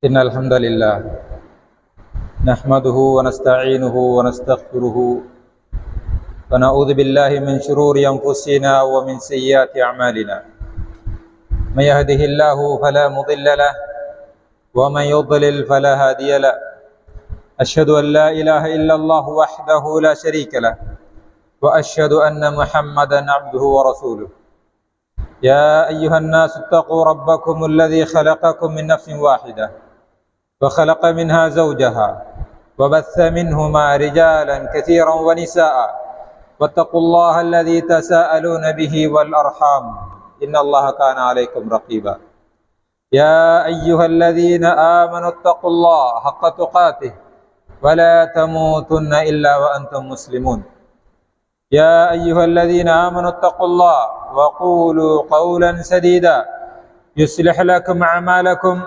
إن الحمد لله نحمده ونستعينه ونستغفره ونعوذ بالله من شرور أنفسنا ومن سيئات أعمالنا. من يهده الله فلا مضل له ومن يضلل فلا هادي له. أشهد أن لا إله إلا الله وحده لا شريك له وأشهد أن محمدا عبده ورسوله. يا أيها الناس اتقوا ربكم الذي خلقكم من نفس واحدة وخلق منها زوجها وبث منهما رجالا كثيرا ونساء واتقوا الله الذي تساءلون به والأرحام إن الله كان عليكم رقيبا. يا أيها الذين آمنوا اتقوا الله حق تقاته ولا تموتن إلا وأنتم مسلمون. يا أيها الذين آمنوا اتقوا الله وقولوا قولا سديدا يصلح لكم أعمالكم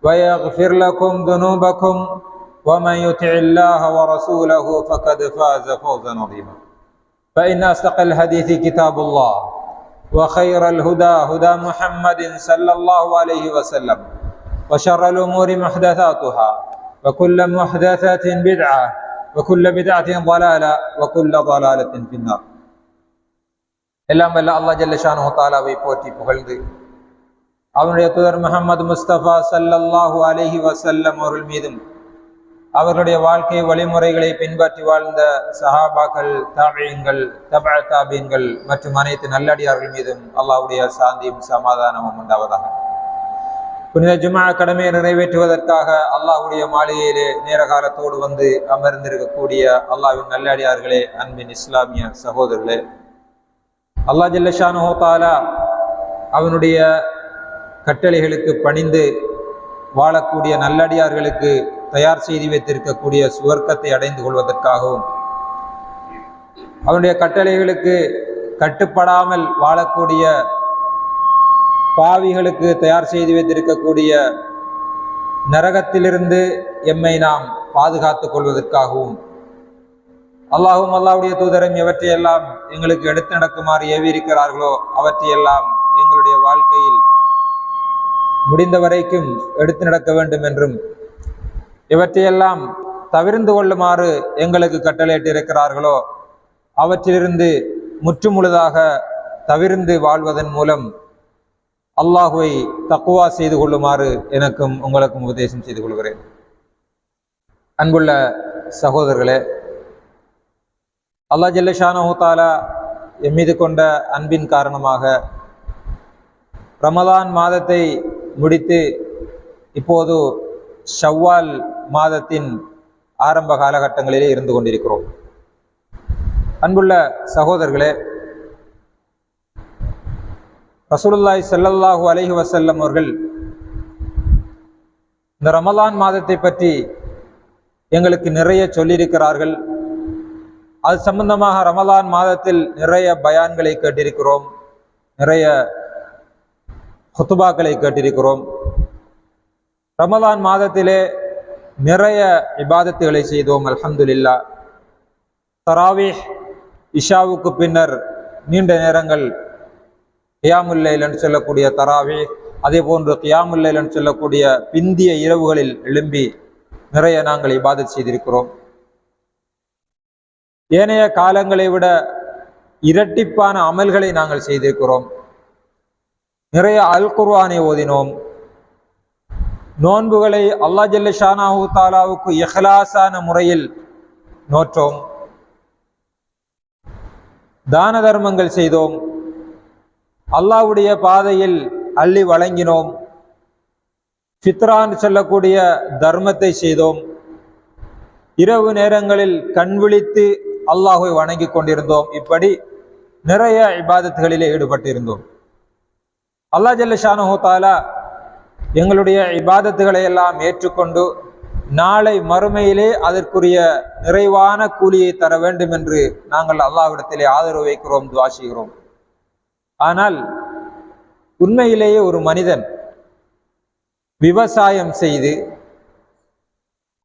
ويغفر لكم ذنوبكم ومن يطع الله ورسوله فقد فاز فوزا عظيما. فإن أصدق الحديث كتاب الله وخير الهدى هدى محمد صلى الله عليه وسلم وشر الأمور محدثاتها وكل محدثة بدعة وكل بدعة ضلالة وكل ضلالة في النار. எல்லாம் வல்ல அல்லாஹ் ஜல்ல ஷானஹு தஆலாவை போற்றி புகழ்ந்து அவனுடைய தூதர் முஹம்மது முஸ்தபா ஸல்லல்லாஹு அலைஹி வஸல்லம் அவர்கள் மீதும் அவர்களுடைய வாழ்க்கை வழிமுறைகளை பின்பற்றி வாழ்ந்த சஹாபாக்கள், தாபிஈன்கள், தபஅ தாபிஈன்கள் மற்றும் அனைத்து நல்லடியார்கள் மீதும் அல்லாஹ்வுடைய சாந்தியும் சமாதானமும் உண்டாவதாக. புனித ஜும்ஆ கடமையை நிறைவேற்றுவதற்காக அல்லாஹ்வுடைய மாளிகையிலே நேர காலத்தோடு வந்து அமர்ந்திருக்கக்கூடிய அல்லாஹ்வின் நல்லடியார்களே, அன்பின் இஸ்லாமிய சகோதரர்களே, அல்லாஹ் ஜல்ல ஷானஹு தஆலா அவனுடைய கட்டளைகளுக்கு பணிந்து வாழக்கூடிய நல்லடியார்களுக்கு தயார் செய்து வைத்திருக்கக்கூடிய சுவர்க்கத்தை அடைந்து கொள்வதற்காகவும், அவனுடைய கட்டளைகளுக்கு கட்டுப்படாமல் வாழக்கூடிய பாவிகளுக்கு தயார் செய்து வைத்திருக்கக்கூடிய நரகத்திலிருந்து எம்மை நாம் பாதுகாத்துக் கொள்வதற்காகவும், அல்லாஹும் அல்லாஹ்வுடைய தூதரும் எவற்றையெல்லாம் எங்களுக்கு எடுத்து நடக்குமாறு ஏவியிருக்கிறார்களோ அவற்றையெல்லாம் எங்களுடைய வாழ்க்கையில் முடிந்த வரைக்கும் எடுத்து நடக்க வேண்டும் என்றும், இவற்றையெல்லாம் தவிர்ந்து கொள்ளுமாறு எங்களுக்கு கட்டளையிட்டு இருக்கிறார்களோ அவற்றிலிருந்து முற்றுமுழுதாக தவிர்ந்து வாழ்வதன் மூலம் அல்லாஹுவை தக்வா செய்து கொள்ளுமாறு எனக்கும் உங்களுக்கும் உபதேசம் செய்து கொள்கிறேன். அன்புள்ள சகோதரர்களே, அல்லாஹ் ஜல்ல ஷானஹு தஆலா எம் மீது கொண்ட அன்பின் காரணமாக ரமலான் மாதத்தை முடித்து இப்போது ஷவ்வால் மாதத்தின் ஆரம்ப காலகட்டங்களிலே இருந்து கொண்டிருக்கிறோம். அன்புள்ள சகோதரர்களே, ரசூலுல்லாஹி ஸல்லல்லாஹு அலைஹி வஸல்லம் அவர்கள் இந்த ரமலான் மாதத்தை பற்றி எங்களுக்கு நிறைய சொல்லியிருக்கிறார்கள். அது சம்பந்தமாக ரமலான் மாதத்தில் நிறைய பயான்களை கேட்டிருக்கிறோம், நிறைய ஹுத்துபாக்களை கேட்டிருக்கிறோம். ரமலான் மாதத்திலே நிறைய இபாதத்துகளை செய்தோம், அல்ஹம்துலில்லாஹ். தராவீஹ், இஷாவுக்கு பின்னர் நீண்ட நேரங்கள் கியாமுல் லைல் என்று சொல்லக்கூடிய தராவீஹ், அதே போன்று கியாமுல் லைல் என்று சொல்லக்கூடிய பிந்திய இரவுகளில் எழும்பி நிறைய நாங்கள் இபாதத் செய்திருக்கிறோம். ஏனைய காலங்களை விட இரட்டிப்பான அமல்களை நாங்கள் செய்திருக்கிறோம். நிறைய அல் குர்ஆனை ஓதினோம். நோன்புகளை அல்லாஹ் ஜல்ல ஷானஹு தஆலாவுக்கு இஹ்லாஸான முறையில் நோற்றோம். தான தர்மங்கள் செய்தோம். அல்லாஹ்வுடைய பாதையில் அள்ளி வழங்கினோம். ஃபித்ரான் சொல்லக்கூடிய தர்மத்தை செய்தோம். இரவு நேரங்களில் கண் விழித்து அல்லாஹ்வை வணங்கி கொண்டிருந்தோம். இப்படி நிறைய இபாதத்துகளிலே ஈடுபட்டிருந்தோம். அல்லாஹ் ஜல்ல ஷானஹு தஆலா எங்களுடைய இபாதத்துகளை எல்லாம் ஏற்றுக்கொண்டு நாளை மறுமையிலே அதற்குரிய நிறைவான கூலியை தர வேண்டும் என்று நாங்கள் அல்லாஹ்விடத்திலே ஆதரவு வைக்கிறோம், துஆ செய்கிறோம். ஆனால் உண்மையிலேயே ஒரு மனிதன் விவசாயம் செய்து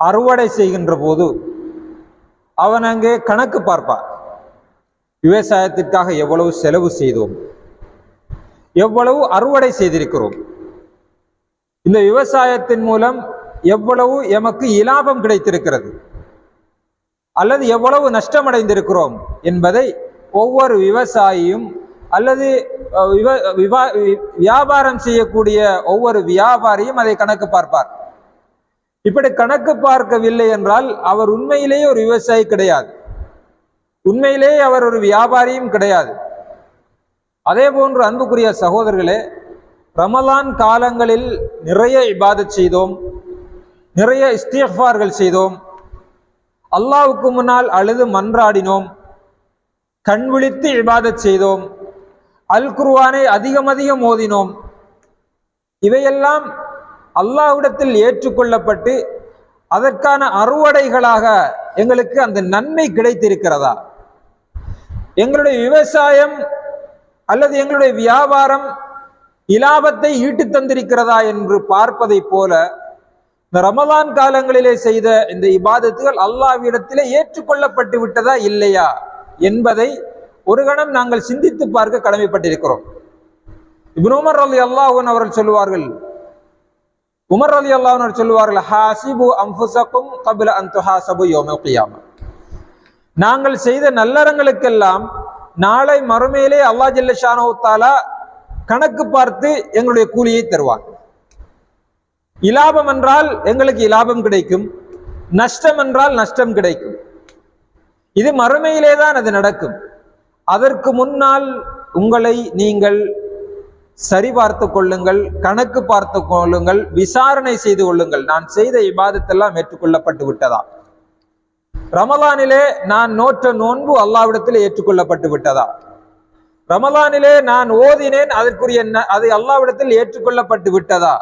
அறுவடை செய்கின்ற போது அவன் அங்கே கணக்கு பார்ப்பான். விவசாயத்திற்காக எவ்வளவு செலவு செய்தோம், எவ்வளவு அறுவடை செய்திருக்கிறோம், இந்த விவசாயத்தின் மூலம் எவ்வளவு எமக்கு இலாபம் கிடைத்திருக்கிறது அல்லது எவ்வளவு நஷ்டமடைந்திருக்கிறோம் என்பதை ஒவ்வொரு விவசாயியும் அல்லது வியாபாரம் செய்யக்கூடிய ஒவ்வொரு வியாபாரியும் அதை கணக்கு பார்ப்பார். இப்படி கணக்கு பார்க்கவில்லை என்றால் அவர் உண்மையிலேயே ஒரு விவசாயி கிடையாது, உண்மையிலேயே அவர் ஒரு வியாபாரியும் கிடையாது. அதே போன்று அன்புக்குரிய சகோதரர்களே, ரமலான் காலங்களில் நிறைய இபாதத் செய்தோம், நிறைய இஸ்திக்ஃபார்கள் செய்தோம், அல்லாஹ்வுக்கு முன்னால் அழுது மன்றாடினோம், கண் விழித்து இபாதத் செய்தோம், அல் குர்ஆனை அதிகம் ஓதினோம். இவையெல்லாம் அல்லாஹ்விடத்தில் ஏற்றுக்கொள்ளப்பட்டு அதற்கான அறுவடைகளாக எங்களுக்கு அந்த நன்மை கிடைத்திருக்கிறதா? எங்களுடைய விவசாயம் அல்லது எங்களுடைய வியாபாரம் இலாபத்தை ஈட்டு தந்திருக்கிறதா என்று பார்ப்பதை போல இந்த ரமலான் காலங்களிலே செய்த இந்த இபாதத்துகள் அல்லாஹ்விடத்திலே ஏற்றுக்கொள்ளப்பட்டு விட்டதா இல்லையா என்பதை ஒரு கணம் நாங்கள் சிந்தித்து பார்க்க கடமைப்பட்டிருக்கிறோம். இப்னு உமர் ரலியல்லாஹு அன்ஹு அவர்கள் சொல்லுவார்கள், உமர் ரலியல்லாஹு அன்ஹு சொல்லுவார்கள், ஹாசிபு அன்ஃபுஸக்கும் கப்ல அன் துஹாஸபு யௌமல் கியாமா. நாங்கள் செய்த நல்லறங்களுக்கெல்லாம் நாளை மறுமையிலே அல்லாஹ் ஜல்ல ஷானஹு தஆலா கணக்கு பார்த்து எங்களுடைய கூலியை தருவான். இலாபம் என்றால் எங்களுக்கு இலாபம் கிடைக்கும், நஷ்டம் என்றால் நஷ்டம் கிடைக்கும். இது மறுமையிலே தான் அது நடக்கும். அதற்கு முன்னால் உங்களை நீங்கள் சரிபார்த்து கொள்ளுங்கள், கணக்கு பார்த்து கொள்ளுங்கள், விசாரணை செய்து கொள்ளுங்கள். நான் செய்த இபாதத்தெல்லாம் ஏற்றுக்கொள்ளப்பட்டு விட்டதா? ரமலானிலே நான் நோற்ற நோன்பு அல்லாஹ்விடத்தில் ஏற்றுக்கொள்ளப்பட்டு விட்டதா? ரமலானிலே நான் ஓதினேன், அதற்குரிய அது அல்லாஹ்விடத்தில் ஏற்றுக்கொள்ளப்பட்டு விட்டதா?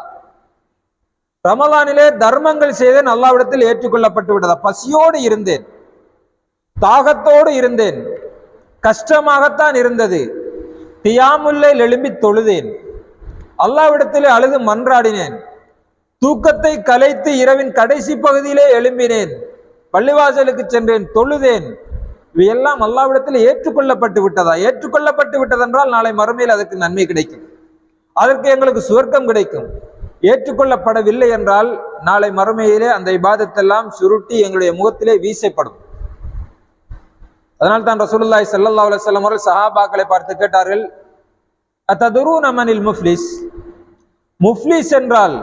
ரமலானிலே தர்மங்கள் செய்தேன், அல்லாஹ்விடத்தில் ஏற்றுக்கொள்ளப்பட்டு விட்டதா? பசியோடு இருந்தேன், தாகத்தோடு இருந்தேன், கஷ்டமாகத்தான் இருந்தது, கியாமுல்லை எழும்பி தொழுதேன், அல்லாஹ்விடத்திலே அழுது மன்றாடினேன், தூக்கத்தை கலைத்து இரவின் கடைசி பகுதியிலே எழும்பினேன், பள்ளிவாசலுக்கு சென்றேன், தொழுதேன். இவையெல்லாம் அல்லாஹ்விடத்தில் ஏற்றுக்கொள்ளப்பட்டு விட்டதா? ஏற்றுக்கொள்ளப்பட்டு விட்டதென்றால் நாளை மறுமையில் அதற்கு நன்மை கிடைக்கும், அதற்கு எங்களுக்கு சுவர்க்கம் கிடைக்கும். ஏற்றுக்கொள்ளப்படவில்லை என்றால் நாளை மறுமையிலே அந்த இபாதத்தெல்லாம் சுருட்டி எங்களுடைய முகத்திலே வீசப்படும். அதனால் தான் ரசூலுல்லாஹி ஸல்லல்லாஹு அலைஹி வஸல்லம் அவர்கள் சஹாபாக்களை பார்த்து கேட்டார்கள், அத்ததுரூன மனில் முஃப்லிஸ்? முஃப்லிஸ் என்றால்,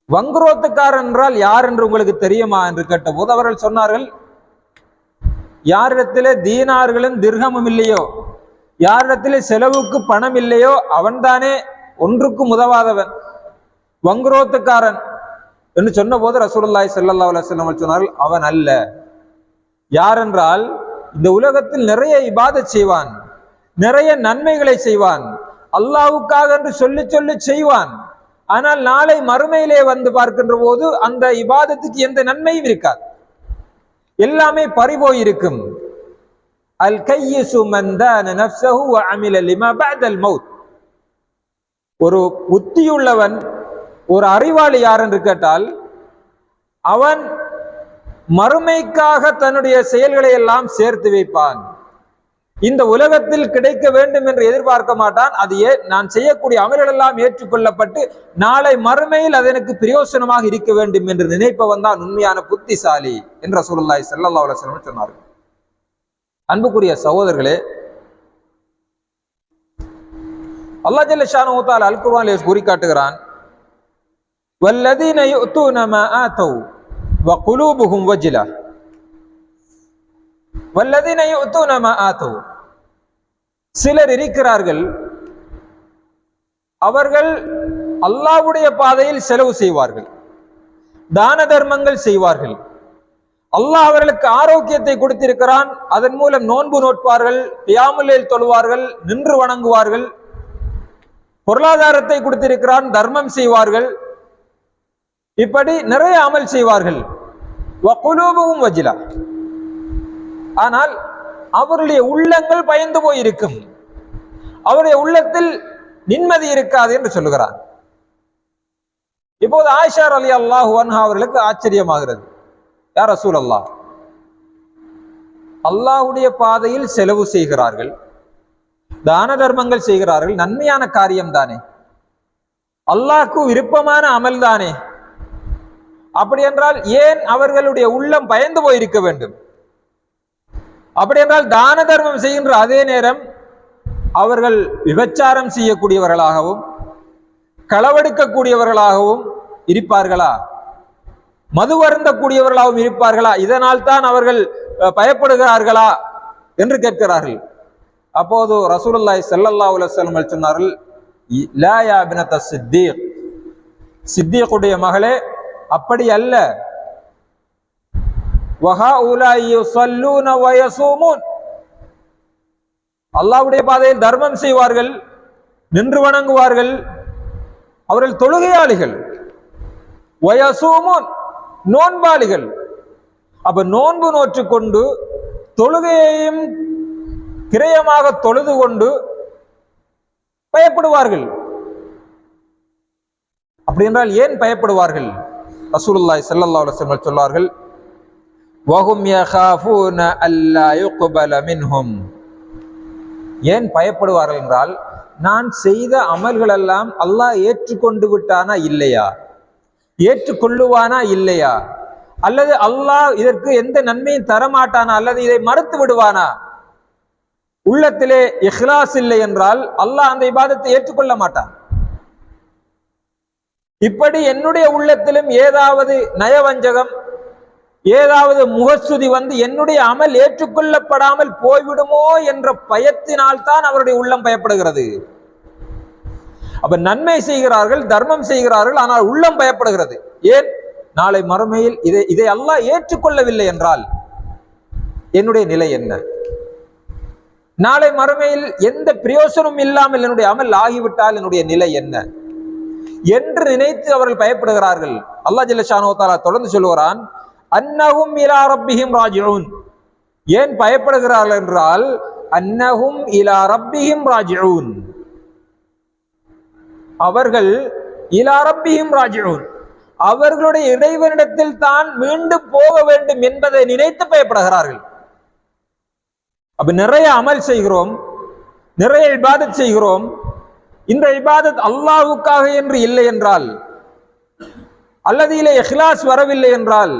வங்குரோத்துக்காரன் என்றால் யார் என்று உங்களுக்கு தெரியுமா என்று கேட்டபோது அவர்கள் சொன்னார்கள், யாரிடத்திலே தீனார்களும் திர்ஹமும் இல்லையோ, யாரிடத்திலே செலவுக்கு பணம் இல்லையோ அவன்தானே ஒன்றுக்கும் உதவாதவன், வங்குரோத்துக்காரன் என்று சொன்ன போது ரசூலுல்லாஹி ஸல்லல்லாஹு அலைஹி வஸல்லம் சொன்னார்கள், அவன் அல்ல. யார் என்றால், இந்த உலகத்தில் நிறைய இபாதத் செய்வான், நிறைய நன்மைகளை செய்வான், அல்லாஹ்வுக்காக என்று சொல்லி சொல்லி செய்வான். ஆனால் நாளை மறுமையிலே வந்து பார்க்கின்ற போது அந்த இபாதத்துக்கு எந்த நன்மையும் இருக்காது, எல்லாமே பறிபோய் இருக்கும். அல் கையிசு மன் தான நஃப்ஸஹு வ அமில லிமா பஅதல் மௌத். ஒரு புத்தியுள்ளவன், ஒரு அறிவாளி யார் என்று கேட்டால், அவன் மறுமைக்காக தன்னுடைய செயல்களை எல்லாம் சேர்த்து வைப்பான். இந்த உலகத்தில் கிடைக்க வேண்டும் என்று எதிர்பார்க்க மாட்டான். அது நான் செய்யக்கூடிய அமல்கள் எல்லாம் ஏற்றுக்கொள்ளப்பட்டு நாளை மறுமையில் அது எனக்கு பிரயோசனமாக இருக்க வேண்டும் என்று நினைப்பவன் தான் உண்மையான புத்திசாலி என்று ரசூலுல்லாஹி ஸல்லல்லாஹு அலைஹி வஸல்லம் சொன்னார்கள். அன்புக்குரிய சகோதரர்களே, அல்லாஹ் ஜல்ல ஷானஹு தஆலா அல் குர்ஆனிலே கூறி காட்டுகிறான், வல்லதீன யுத்தூன மா ஆதௌ வ குலூபுஹும் வஜ்லா. வல்லதீன யுத்தூன மா ஆதௌ, சிலர் இருக்கிறார்கள், அவர்கள் அல்லாஹ்வுடைய பாதையில் செலவு செய்வார்கள், தான தர்மங்கள் செய்வார்கள், அல்லாஹ் அவர்களுக்கு ஆரோக்கியத்தை கொடுத்திருக்கிறான், அதன் மூலம் நோன்பு நோட்பார்கள், கியாமுல் லைல் தொழுவார்கள், நின்று வணங்குவார்கள், பொருளாதாரத்தை கொடுத்திருக்கிறான், தர்மம் செய்வார்கள், இப்படி நிறைய அமல் செய்வார்கள். வகுலூபுஹும் வஜ்லா, ஆனால் அவருடைய உள்ளங்கள் பயந்து போயிருக்கும், அவருடைய உள்ளத்தில் நிம்மதி இருக்காது என்று சொல்லுகிறார். இப்போது ஆயிஷா ரலியல்லாஹு அன்ஹா அவர்களுக்கு ஆச்சரியமாகிறது, யா ரசூலல்லாஹ், அல்லாஹ்வுடைய பாதையில் செலவு செய்கிறார்கள், தான தர்மங்கள் செய்கிறார்கள், நன்மையான காரியம் தானே, அல்லாஹ்க்கு விருப்பமான அமல் தானே. அப்படி என்றால் ஏன் அவர்களுடைய உள்ளம் பயந்து போயிருக்க வேண்டும்? அப்படி என்றால் தான தர்மம் செய்கின்ற அதே நேரம் அவர்கள் விபச்சாரம் செய்யக்கூடியவர்களாகவும் களவெடுக்கக்கூடியவர்களாகவும் இருப்பார்களா? மது வருந்தக்கூடியவர்களாகவும் இருப்பார்களா? இதனால் தான் அவர்கள் பயப்படுகிறார்களா என்று கேட்கிறார்கள். அப்போது ரசூலுல்லாஹி ஸல்லல்லாஹு அலைஹி வஸல்லம் சொன்னார்கள், லா யா பினத சித்தீக், சித்தீக்குடைய மகளே, அப்படி அல்ல. வஹாஉலாஇ யுஸல்லூன வ யஸூமூன், அல்லாஹ்வுடைய பாதையில் தர்மம் செய்வார்கள், நின்று வணங்குவார்கள், அவர்கள் தொழுகையாளிகள். வ யஸூமூன், நோன்பாளிகள். அப்ப நோன்பு நோற்று கொண்டு தொழுகையையும் கிரயமாக தொழுது கொண்டு பயப்படுவார்கள். அப்படி என்றால் ஏன் பயப்படுவார்கள்? ரசூலுல்லாஹி ஸல்லல்லாஹு அலைஹி வஸல்லம் சொன்னார்கள், வஹும் யகாஃபூன அல்லா யுக்பல மின்ஹும். ஏன் பயப்படுவார்கள் என்றால், நான் செய்த அமல்கள் எல்லாம் அல்லாஹ் ஏற்றுக்கொண்டு விட்டானா இல்லையா, ஏற்றுக்கொள்ளுவானா இல்லையா, அல்லது அல்லாஹ் இதற்கு எந்த நன்மையும் தரமாட்டானா, அல்லது இதை மறுத்து விடுவானா. உள்ளத்திலே இஹ்லாஸ் இல்லை என்றால் அல்லாஹ் அந்த இபாதத்தை ஏற்றுக்கொள்ள மாட்டான். இப்படி என்னுடைய உள்ளத்திலும் ஏதாவது நயவஞ்சகம், ஏதாவது முகஸ்துதி வந்து என்னுடைய அமல் ஏற்றுக்கொள்ளப்படாமல் போய்விடுமோ என்ற பயத்தினால் தான் அவருடைய உள்ளம் பயப்படுகிறது. அப்ப நன்மை செய்கிறார்கள், தர்மம் செய்கிறார்கள், ஆனால் உள்ளம் பயப்படுகிறது. ஏன்? நாளை மறுமையில் இதை அல்லாஹ் ஏற்றுக்கொள்ளவில்லை என்றால் என்னுடைய நிலை என்ன? நாளை மறுமையில் எந்த பிரயோசனமும் இல்லாமல் என்னுடைய அமல் ஆகிவிட்டால் என்னுடைய நிலை என்ன என்று நினைத்து அவர்கள் பயப்படுகிறார்கள். அல்லாஹ் ஜல்ல ஷானஹு வ தஆலா தொடர்ந்து சொல்கிறான், அன்னஹும் இலா ரப்பிஹிம் ராஜிஊன். ஏன் பயப்படுகிறார்கள் என்றால், அன்னஹும் இலா ரப்பிஹிம் ராஜிஊன், அவர்கள் இலா ரப்பிஹிம் ராஜிஊன், அவர்களுடைய இறைவனிடத்தில் தான் மீண்டும் போக வேண்டும் என்பதை நினைத்து பயப்படுகிறார்கள். அப்ப நிறைய அமல் செய்கிறோம், நிறைய இபாதத் செய்கிறோம். இந்த இபாதத் அல்லாஹ்வுக்காக என்று இல்லை என்றால், அல்லது இலே இஹ்லாஸ் வரவில்லை என்றால்,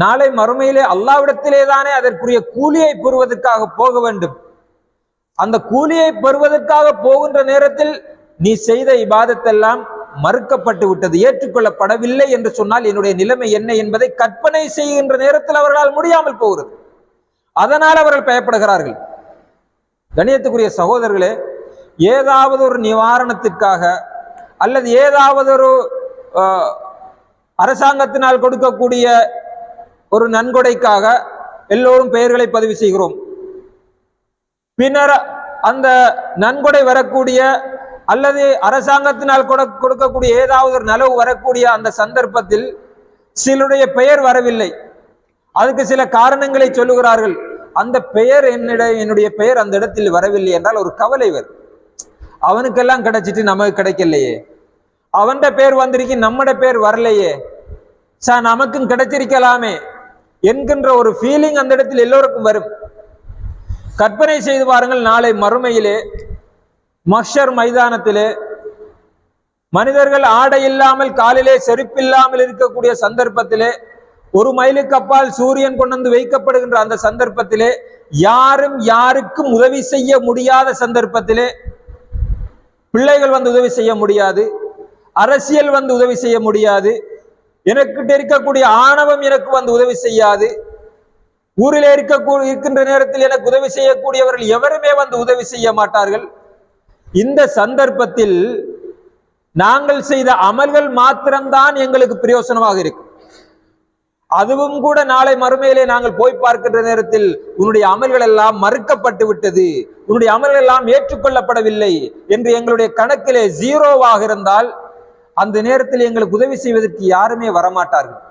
நாளை மறுமையிலே அல்லாஹ்விடத்திலே தானே அதற்குரிய கூலியை பெறுவதற்காக போக வேண்டும். அந்த கூலியை பெறுவதற்காக போகின்ற நேரத்தில் நீ செய்த இபாதத்தெல்லாம் மறுக்கப்பட்டு விட்டது, ஏற்றுக்கொள்ளப்படவில்லை என்று சொன்னால் என்னுடைய நிலைமை என்ன என்பதை கற்பனை செய்கின்ற நேரத்தில் அவர்களால் முடியாமல் போகிறது. அதனால் அவர்கள் பயப்படுகிறார்கள். கண்ணியத்துக்குரிய சகோதரர்களே, ஏதாவது ஒரு நிவாரணத்திற்காக அல்லது ஏதாவது ஒரு அரசாங்கத்தினால் கொடுக்கக்கூடிய ஒரு நன்கொடைக்காக எல்லோரும் பெயர்களை பதிவு செய்கிறோம். பின்னர் அந்த நன்கொடை வரக்கூடிய அல்லது அரசாங்கத்தினால் கொடுக்கக்கூடிய ஏதாவது ஒரு நலவு வரக்கூடிய அந்த சந்தர்ப்பத்தில் சிலருடைய பெயர் வரவில்லை. அதுக்கு சில காரணங்களை சொல்லுகிறார்கள். அந்த பெயர் என்னுடைய பெயர் அந்த இடத்தில் வரவில்லை என்றால் ஒரு கவலை வரும். அவனுக்கெல்லாம் கிடைச்சிட்டு நமக்கு கிடைக்கலையே, அவன் பேர் வந்திருக்கு நம்மட பேர் வரலையே, நமக்கும் கிடைச்சிருக்கலாமே என்கின்ற ஒரு ஃபீலிங் அந்த இடத்தில் எல்லோருக்கும் வரும். கற்பனை செய்து பாருங்கள், நாளை மறுமையிலே மஹ்ஷர் மைதானத்திலே மனிதர்கள் ஆடை இல்லாமல் காலிலே செருப்பில்லாமல் இருக்கக்கூடிய சந்தர்ப்பத்திலே, ஒரு மைலுக்கு அப்பால் சூரியன் கொண்டு வந்து வைக்கப்படுகின்ற அந்த சந்தர்ப்பத்திலே, யாரும் யாருக்கும் உதவி செய்ய முடியாத சந்தர்ப்பத்திலே, பிள்ளைகள் வந்து உதவி செய்ய முடியாது, அரசியல் வந்து உதவி செய்ய முடியாது, எனக்கிட்ட இருக்கக்கூடிய ஆணவம் எனக்கு வந்து உதவி செய்யாது, ஊரிலே இருக்கின்ற நேரத்தில் எனக்கு உதவி செய்யக்கூடியவர்கள் எவருமே வந்து உதவி செய்ய மாட்டார்கள். இந்த சந்தர்ப்பத்தில் நாங்கள் செய்த அமல்கள் மாத்திரம்தான் எங்களுக்கு பிரயோசனமாக இருக்கும். அதுவும் கூட நாளை மறுமையிலே நாங்கள் போய் பார்க்கின்ற நேரத்தில் உன்னுடைய அமல்கள் எல்லாம் மறுக்கப்பட்டு விட்டது, உன்னுடைய அமல்கள் எல்லாம் ஏற்றுக்கொள்ளப்படவில்லை என்று எங்களுடைய கணக்கிலே ஜீரோவாக இருந்தால், அந்த நேரத்தில் எங்களுக்கு உதவி செய்வதற்கு யாருமே வரமாட்டார்கள்.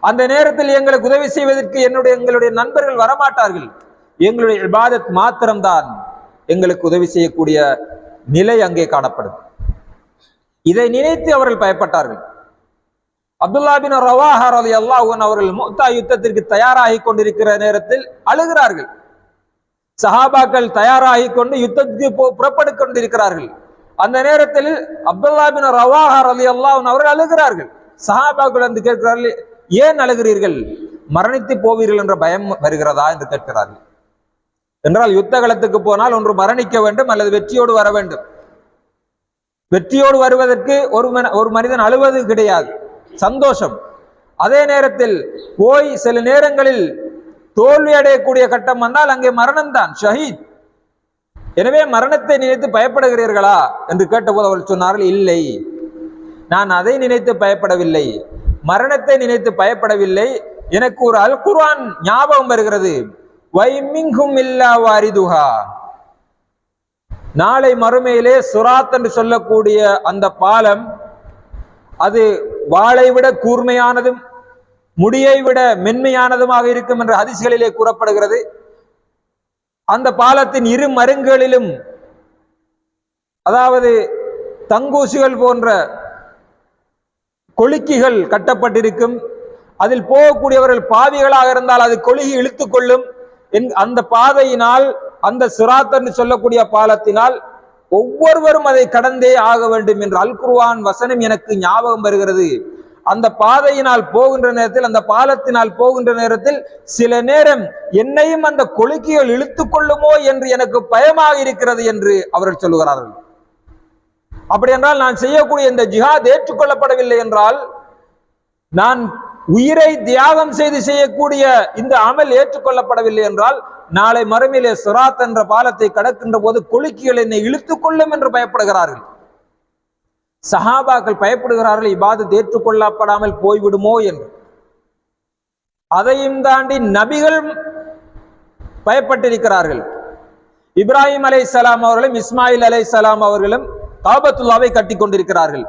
அந்த நேரத்தில் எங்களுக்கு உதவி செய்வதற்கு எங்களுடைய நண்பர்கள் வரமாட்டார்கள். எங்களுடைய இபாதத் மாத்திரம்தான் எங்களுக்கு உதவி செய்யக்கூடிய நிலை அங்கே காணப்படும். இதை நினைத்து அவர்கள் பயப்பட்டார்கள். அப்துல்லா பின் ரவாஹா ரலியல்லாஹு அன்ஹு அவர்கள் முத்தா யுத்தத்திற்கு தயாராகி கொண்டிருக்கிற நேரத்தில் அழுகிறார்கள். சஹாபாக்கள் தயாராகி கொண்டு யுத்தத்துக்கு புறப்பட்டு கொண்டிருக்கிறார்கள். அந்த நேரத்தில் அப்துல்லா பின் ரவாஹா ரலியல்லாஹு அன்ஹு அவர்கள் அழுகிறார்கள். சஹாபாக்கள் வந்து கேட்கிறார்கள், ஏன் அழுகிறீர்கள்? மரணித்து போவீர்கள் என்ற பயம் வருகிறதா என்று கேட்கிறார்கள். என்றால் யுத்த களத்துக்கு போனால் ஒன்று மரணிக்க வேண்டும் அல்லது வெற்றியோடு வர வேண்டும். வெற்றியோடு வருவதற்கு ஒரு மனிதன் அழுவது கிடையாது, சந்தோஷம். அதே நேரத்தில் போய் சில நேரங்களில் தோல்வி அடையக்கூடிய கட்டம் வந்தால் அங்கே மரணம்தான், ஷஹீத். எனவே மரணத்தை நினைத்து பயப்படுகிறீர்களா என்று கேட்டபோது அவர்கள் சொன்னார்கள், இல்லை, நான் அதை நினைத்து பயப்படவில்லை, மரணத்தை நினைத்து பயப்படவில்லை. எனக்கு ஒரு அல் குர்ஆன் ஞாபகம் வருகிறது. வைமின்ஹும் இல்லா வாரிதுஹா, நாளை மறுமையிலே சுராத் என்று சொல்லக்கூடிய அந்த பாலம், அது வாளை விட கூர்மையானதும் முடியை விட மென்மையானதுமாக இருக்கும் என்று ஹதீஸ்களிலே கூறப்படுகிறது. அந்த பாலத்தின் இரு மருங்குகளிலும் அதாவது தங்கூசிகள் போன்ற கொளுக்கிகள் கட்டப்பட்டிருக்கும். அதில் போகக்கூடியவர்கள் பாவிகளாக இருந்தால் அது கொளுகி இழுத்துக் கொள்ளும். அந்த பாதையினால், அந்த சிராத் என்று சொல்லக்கூடிய பாலத்தினால் ஒவ்வொருவரும் அதை கடந்தே ஆக வேண்டும் என்று அல் குர்ஆன் வசனம் எனக்கு ஞாபகம் வருகிறது. அந்த பாதையினால் போகின்ற நேரத்தில், அந்த பாலத்தினால் போகின்ற நேரத்தில் சில நேரம் என்னையும் அந்த கொளுக்கிகள் இழுத்துக் கொள்ளுமோ என்று எனக்கு பயமாக இருக்கிறது என்று அவர்கள் சொல்லுகிறார்கள். அப்படி என்றால் நான் செய்யக்கூடிய இந்த ஜிஹாத் ஏற்றுக்கொள்ளப்படவில்லை என்றால், நான் உயிரை தியாகம் செய்து செய்யக்கூடிய இந்த அமல் ஏற்றுக்கொள்ளப்படவில்லை என்றால், நாளை மறுமையிலே சிராத் என்ற பாலத்தை கடக்கின்ற போது கொளுக்கிகள் என்னை இழுத்துக் கொள்ளும் என்று பயப்படுகிறார்கள். சஹாபாக்கள் பயப்படுகிறார்கள், இபாதத் ஏற்றுக்கொள்ளப்படாமல் போய்விடுமோ என்று. அதையும் தாண்டி நபிகள் பயப்பட்டிருக்கிறார்கள். இப்ராஹிம் அலைஹிஸ்ஸலாம் அவர்களும் இஸ்மாயில் அலைஹிஸ்ஸலாம் அவர்களும் காபத்துல்லாவை கட்டி கொண்டிருக்கிறார்கள்.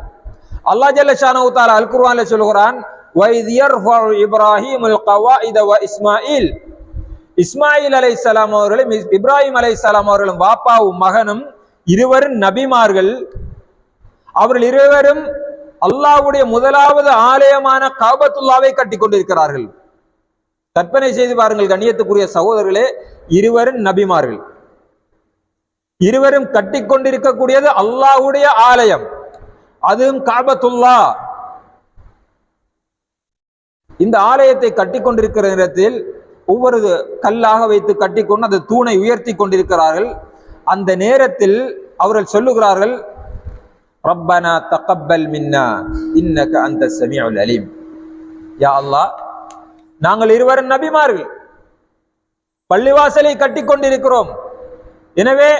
அல்லாஹ் ஜல்ல ஷானஹு தஆலா அல் குர்ஆன்ல சொல்கிறான், வைத் யர்ஃபஉ இப்ராஹீமுல் கவாயித வ இஸ்மாயில், இஸ்மாயில் அலைஹிஸ்ஸலாம் அவர்களும் இப்ராஹிம் அலைஹிஸ்ஸலாம் அவர்களும் வாப்பாவும் மகனும் இருவரும் நபிமார்கள். அவர்கள் இருவரும் அல்லாஹ்வுடைய முதலாவது ஆலயமான காபத்துல்லாவை கட்டி கொண்டிருக்கிறார்கள். கற்பனை செய்து பாருங்கள் கண்ணியத்துக்குரிய சகோதரர்களே, இருவரும் நபிமார்கள், இருவரும் கட்டி கொண்டிருக்கக்கூடியது அல்லாஹ்வுடைய ஆலயம், அதுவும் காபத்துல்லா. இந்த ஆலயத்தை கட்டி கொண்டிருக்கிற நேரத்தில் ஒவ்வொரு கல்லாக வைத்து கட்டிக்கொண்டு அந்த தூணை உயர்த்தி கொண்டிருக்கிறார்கள். அந்த நேரத்தில் அவர்கள் சொல்லுகிறார்கள், ரப்பனா தகப்பல் மின்னா இன்னக அன்த ஸமீஉல் அலீம். யா அல்லாஹ், நாங்கள் இருவரும் நபிமார்கள், பள்ளிவாசலை கட்டி கொண்டிருக்கிறோம், எனவே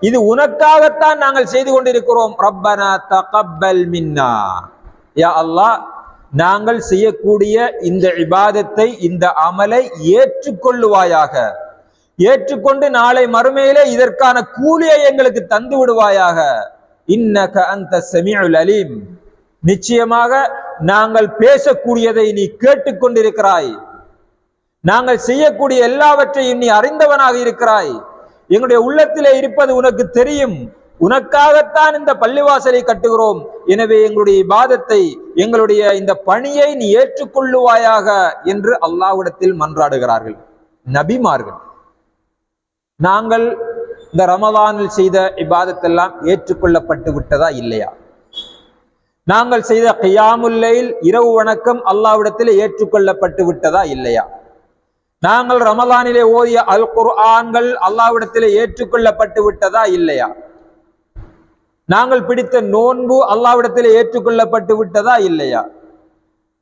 இது உனக்காகத்தான் நாங்கள் செய்து கொண்டிருக்கிறோம். ரப்பனா தகப்பல் மின்னா, யா அல்லாஹ், நாங்கள் செய்யக்கூடிய இந்த இபாதத்தை, இந்த அமலை ஏற்றுக்கொள்ளுவாயாக, ஏற்றுக்கொண்டு நாளை மறுமையிலே இதற்கான கூலியை எங்களுக்கு தந்து விடுவாயாக. இன்னக அன்த ஸமீஉல் அலீம், நிச்சயமாக நாங்கள் பேசக்கூடியதை நீ கேட்டுக்கொண்டிருக்கிறாய், நாங்கள் செய்யக்கூடிய எல்லாவற்றையும் நீ அறிந்தவனாக இருக்கிறாய், எங்களுடைய உள்ளத்திலே இருப்பது உனக்கு தெரியும், உனக்காகத்தான் இந்த பள்ளிவாசலை கட்டுகிறோம், எனவே எங்களுடைய இபாதத்தை, எங்களுடைய இந்த பணியை நீ ஏற்றுக்கொள்ளுவாயாக என்று அல்லாஹ்விடத்தில் மன்றாடுகிறார்கள் நபிமார்கள். நாங்கள் இந்த ரமலானில் செய்த இபாதத்தெல்லாம் ஏற்றுக்கொள்ளப்பட்டு விட்டதா இல்லையா? நாங்கள் செய்த கியாமுல் லைல், இரவு வணக்கம் அல்லாஹ்விடத்தில் ஏற்றுக்கொள்ளப்பட்டு விட்டதா இல்லையா? நாங்கள் ரமலானிலே ஓதிய அல் குர்ஆன்கள் அல்லாஹ்விடத்தில் ஏற்றுக்கொள்ளப்பட்டு விட்டதா இல்லையா? நாங்கள் பிடித்த நோன்பு அல்லாஹ்விடத்தில் ஏற்றுக்கொள்ளப்பட்டு விட்டதா இல்லையா?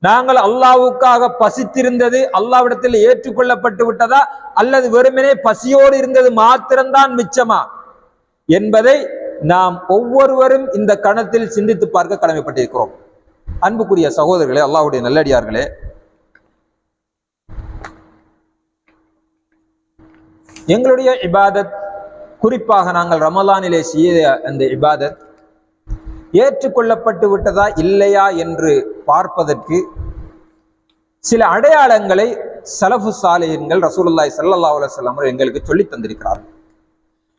நாங்கள் அல்லாஹ்வுக்காக பசித்திருந்தது அல்லாஹ்விடத்தில் ஏற்றுக்கொள்ளப்பட்டு விட்டதா, அல்லது வெறுமனே பசியோடு இருந்தது மாத்திரம்தான் மிச்சமா என்பதை நாம் ஒவ்வொருவரும் இந்த கணத்தில் சிந்தித்து பார்க்க கடமைப்பட்டிருக்கிறோம். அன்புக்குரிய சகோதரர்களே, அல்லாஹ்வுடைய நல்லடியார்களே, எங்களுடைய இபாதத், குறிப்பாக நாங்கள் ரமலானிலே செய்த அந்த இபாதத் ஏற்றுக்கொள்ளப்பட்டு விட்டதா இல்லையா என்று பார்ப்பதற்கு சில அடையாளங்களை ஸலஃபு ஸாலிஹீன்கள் ரசூலுல்லாஹி ஸல்லல்லாஹு அலைஹி வஸல்லம் எங்களுக்கு சொல்லி தந்திருக்கிறார்கள்.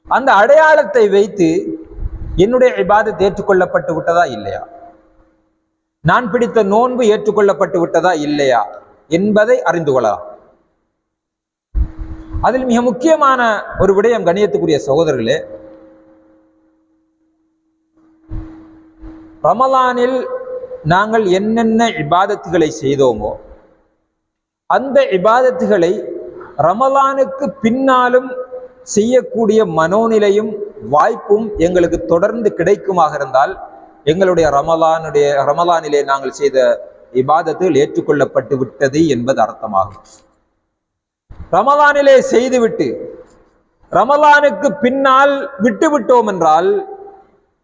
அந்த அடையாளத்தை வைத்து என்னுடைய இபாதத் ஏற்றுக்கொள்ளப்பட்டு விட்டதா இல்லையா, நான் பிடித்த நோன்பு ஏற்றுக்கொள்ளப்பட்டு விட்டதா இல்லையா என்பதை அறிந்து கொள்ளலாம். அதில் மிக முக்கியமான ஒரு விடயம் கண்ணியத்துக்குரிய சகோதரர்களே, ரமலானில் நாங்கள் என்னென்ன இபாதத்துகளை செய்தோமோ அந்த இபாதத்துகளை ரமலானுக்கு பின்னாலும் செய்யக்கூடிய மனோநிலையும் வாய்ப்பும் எங்களுக்கு தொடர்ந்து கிடைக்குமாக இருந்தால் எங்களுடைய ரமலானிலே நாங்கள் செய்த இபாதத்துகள் ஏற்றுக்கொள்ளப்பட்டு விட்டது என்பது அர்த்தமாகும். ரமலானிலே செய்துவிட்டு ரமலானுக்கு பின்னால் விட்டுவிட்டோம் என்றால்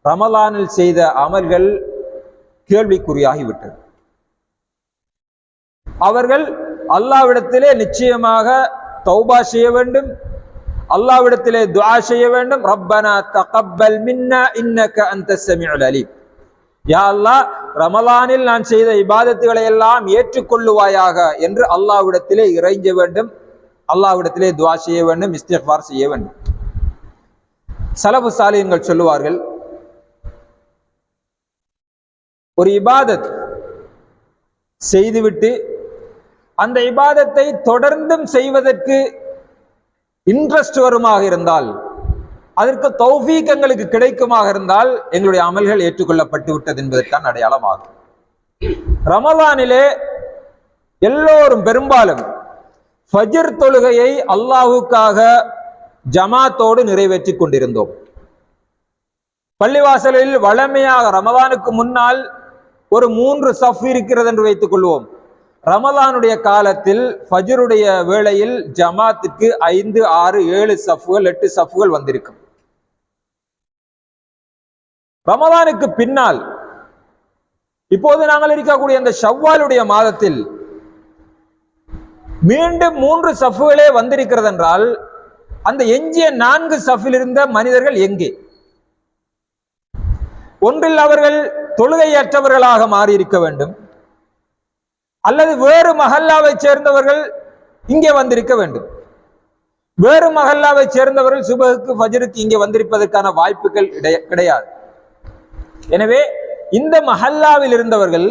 ரமலானில் செய்த அமல்கள் கேள்விக்குறியாகிவிட்டது. அவர்கள் அல்லாஹ்விடத்திலே நிச்சயமாக தௌபா செய்ய வேண்டும், அல்லாஹ்விடத்திலே துஆ செய்ய வேண்டும். ரப்பனா தகப்பல் மின்னா இன்னக அன்தஸ் ஸமீஉல் அலீம். யா அல்லாஹ், ரமலானில் நான் செய்த இபாதத்துகளை எல்லாம் ஏற்றுக்கொள்ளுவாயாக என்று அல்லாஹ்விடத்திலே இறைஞ்ச வேண்டும், அல்லாஹ்விடத்திலே துஆ செய்ய வேண்டும், இஸ்திக்ஃபார் செய்ய வேண்டும். ஸலஃபு ஸாலிஹீன்கள் சொல்லுவார்கள், ஒரு இபாதத் செய்துவிட்டு அந்த இபாதத்தை தொடர்ந்தும் செய்வதற்கு இன்ட்ரெஸ்ட் வருமாக இருந்தால், அதற்கு தௌஃபீக் எங்களுக்கு கிடைக்குமாக இருந்தால் எங்களுடைய அமல்கள் ஏற்றுக்கொள்ளப்பட்டு விட்டது என்பதற்கான அடையாளமாகும். ரமலானிலே எல்லோரும் பெரும்பாலும் ஃபஜ்ர் தொழுகையை அல்லாஹுக்காக ஜமாத்தோடு நிறைவேற்றிக் கொண்டிருந்தோம். பள்ளிவாசலில் வழமையாக ரமலானுக்கு முன்னால் ஒரு 3 சஃப் இருக்கிறது என்று வைத்துக் கொள்வோம். ரமலானுடைய காலத்தில் ஃபஜ்ருடைய வேளையில் ஜமாத்துக்கு 5, 6, 7 சஃப்கள் 8 சஃப்கள் வந்திருக்கும். ரமலானுக்கு பின்னால் இப்போது நாங்கள் இருக்கக்கூடிய அந்த ஷவ்வாலுடைய மாதத்தில் மீண்டும் 3 சஃப்களே வந்திருக்கிறது என்றால் அந்த எஞ்சிய 4 சஃபில் இருந்த மனிதர்கள் எங்கே? ஒன்றில் அவர்கள் தொழுகையற்றவர்களாக மாறியிருக்க வேண்டும், அல்லது வேறு மஹல்லாவை சேர்ந்தவர்கள் இங்கே வந்திருக்க வேண்டும். வேறு மஹல்லாவை சேர்ந்தவர்கள் சுபஹுக்கு ஃபஜ்ருக்கு இங்கே வந்திருப்பதற்கான வாய்ப்புகள் கிடையாது. எனவே இந்த மஹல்லாவில் இருந்தவர்கள்